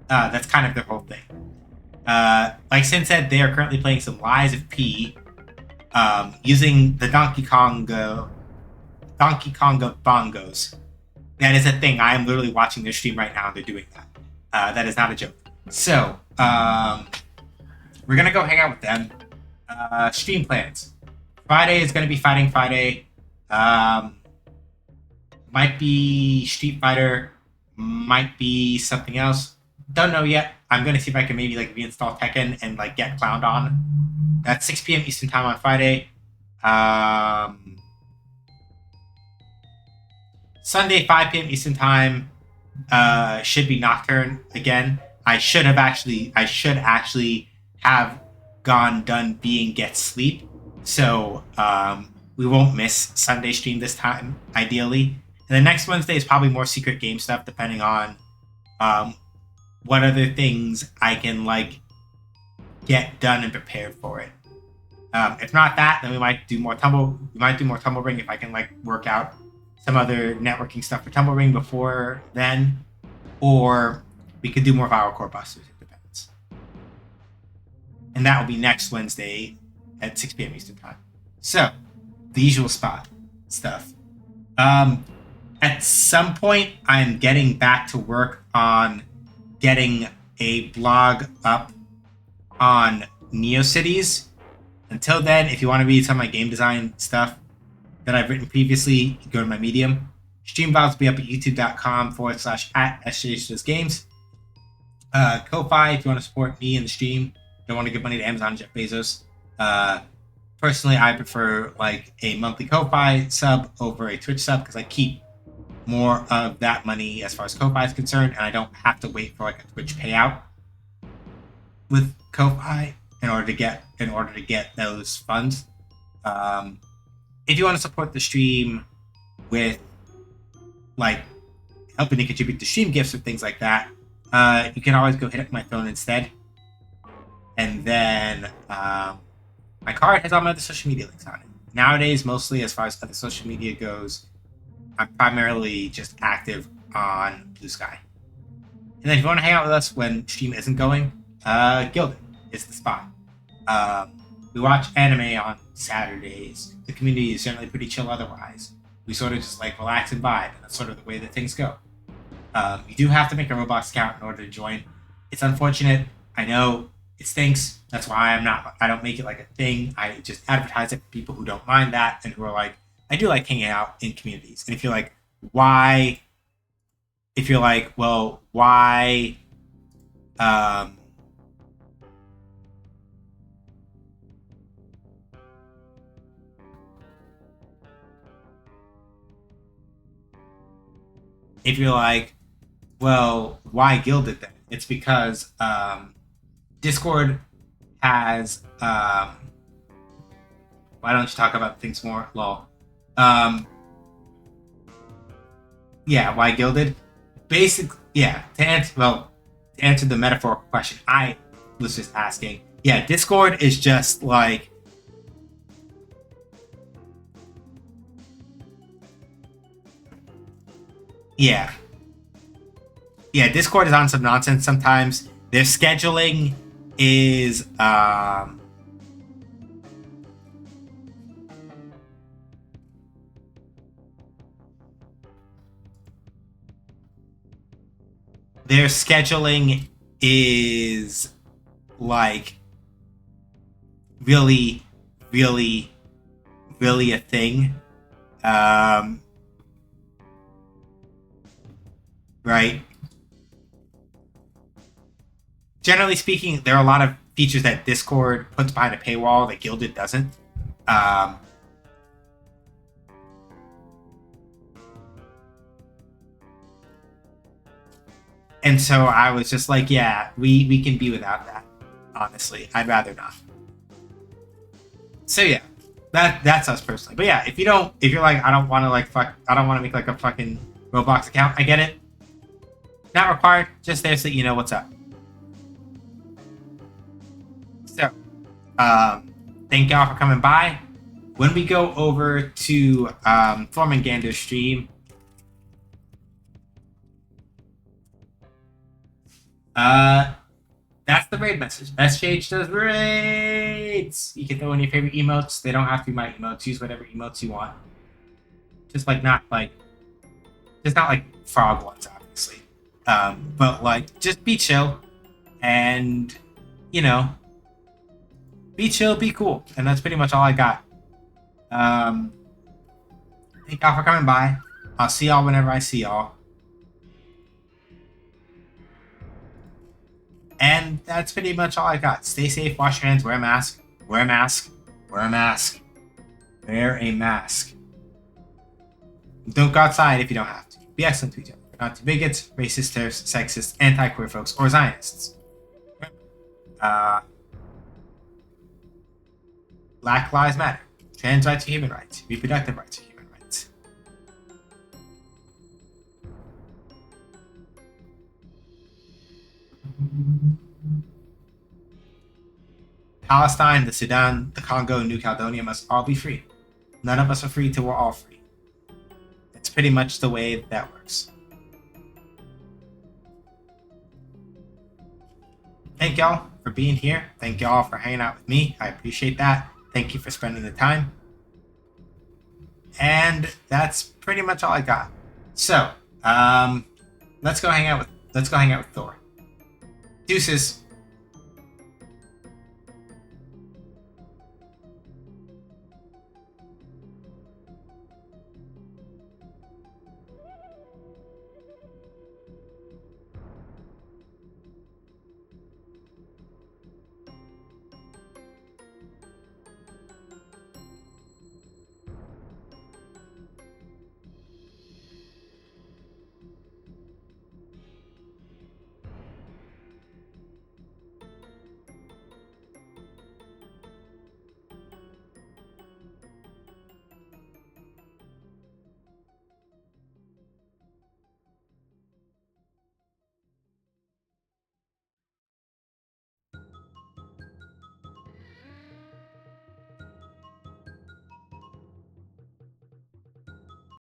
That's kind of their whole thing. Like Sin said, they are currently playing some Lies of P, using the Donkey Konga bongos. That is a thing. I am literally watching their stream right now, and they're doing that. That is not a joke. So, we're gonna go hang out with them. Stream plans. Friday is gonna be Fighting Friday. Might be Street Fighter. Might be something else. Don't know yet. I'm gonna see if I can maybe like reinstall Tekken and like get Clowned on. That's 6 p.m. Eastern Time on Friday. Sunday, 5 p.m. Eastern Time, should be Nocturne again. I should actually have done being Get Sleep. So, we won't miss Sunday stream this time, ideally. And the next Wednesday is probably more secret game stuff, depending on, what other things I can, like, get done and prepared for it. If not that, then we might do more Tumble Ring if I can, like, work out some other networking stuff for Tumble Ring before then, or we could do more Viral Core Busters. It depends. And that will be next Wednesday at 6 p.m. Eastern Time. So, the usual stuff. At some point, I'm getting back to work on getting a blog up on NeoCities. Until then, if you want to read some of my game design stuff that I've written previously, go to my Medium. Stream files will be up at youtube.com/@sjsgames. Ko-Fi, if you want to support me in the stream, don't want to give money to Amazon and Jeff Bezos. Personally, I prefer like a monthly Ko-Fi sub over a Twitch sub because I keep more of that money as far as Ko-Fi is concerned, and I don't have to wait for like a Twitch payout with Ko-Fi in order to get those funds. If you want to support the stream with like helping to contribute to stream gifts or things like that, you can always go hit up my phone instead. And then my card has all my other social media links on it. Nowadays, mostly as far as other social media goes, I'm primarily just active on Blue Sky. And then if you want to hang out with us when stream isn't going, Gilded is the spot. We watch anime on Saturdays. The community is generally pretty chill otherwise. We sort of just like relax and vibe, and that's sort of the way that things go. You do have to make a Roblox account in order to join. It's unfortunate. I know it stinks. That's why I don't make it like a thing. I just advertise it for people who don't mind that and who are like, I do like hanging out in communities. And if you're like, why? If you're like, well, why? If you're like, well, why Gilded then? It's because Discord has why don't you talk about things more? Lol. Yeah, why Gilded? Basically, yeah, to answer the metaphorical question I was just asking. Yeah, Discord is just like Yeah, Discord is on some nonsense sometimes. Their scheduling is like really, really, really a thing. Right? Generally speaking, there are a lot of features that Discord puts behind a paywall that Gilded doesn't. And so I was just like, yeah, we can be without that. Honestly, I'd rather not. So yeah, that's us personally. But yeah, if you're like, I don't want to make like a fucking Roblox account. I get it. Not required. Just there so you know what's up. So, thank y'all for coming by. When we go over to Thormangander's stream, that's the raid message. SJH does raids. You can throw in your favorite emotes. They don't have to be my emotes. Use whatever emotes you want. Just not like frog ones, obviously. But like, just be chill, and be chill, be cool, and that's pretty much all I got. Thank y'all for coming by. I'll see y'all whenever I see y'all. And that's pretty much all I got. Stay safe, wash your hands, wear a mask, wear a mask, wear a mask, wear a mask. Don't go outside if you don't have to. Be excellent to each other. Not to bigots, racist, terrorists, sexists, anti-queer folks, or Zionists. Black Lives Matter. Trans rights are human rights. Reproductive rights are human rights. Palestine, the Sudan, the Congo, and New Caledonia must all be free. None of us are free till we're all free. It's pretty much the way that works. Thank y'all for being here. Thank y'all for hanging out with me. I appreciate that. Thank you for spending the time. And that's pretty much all I got. So, let's go hang out with Thor. Deuces.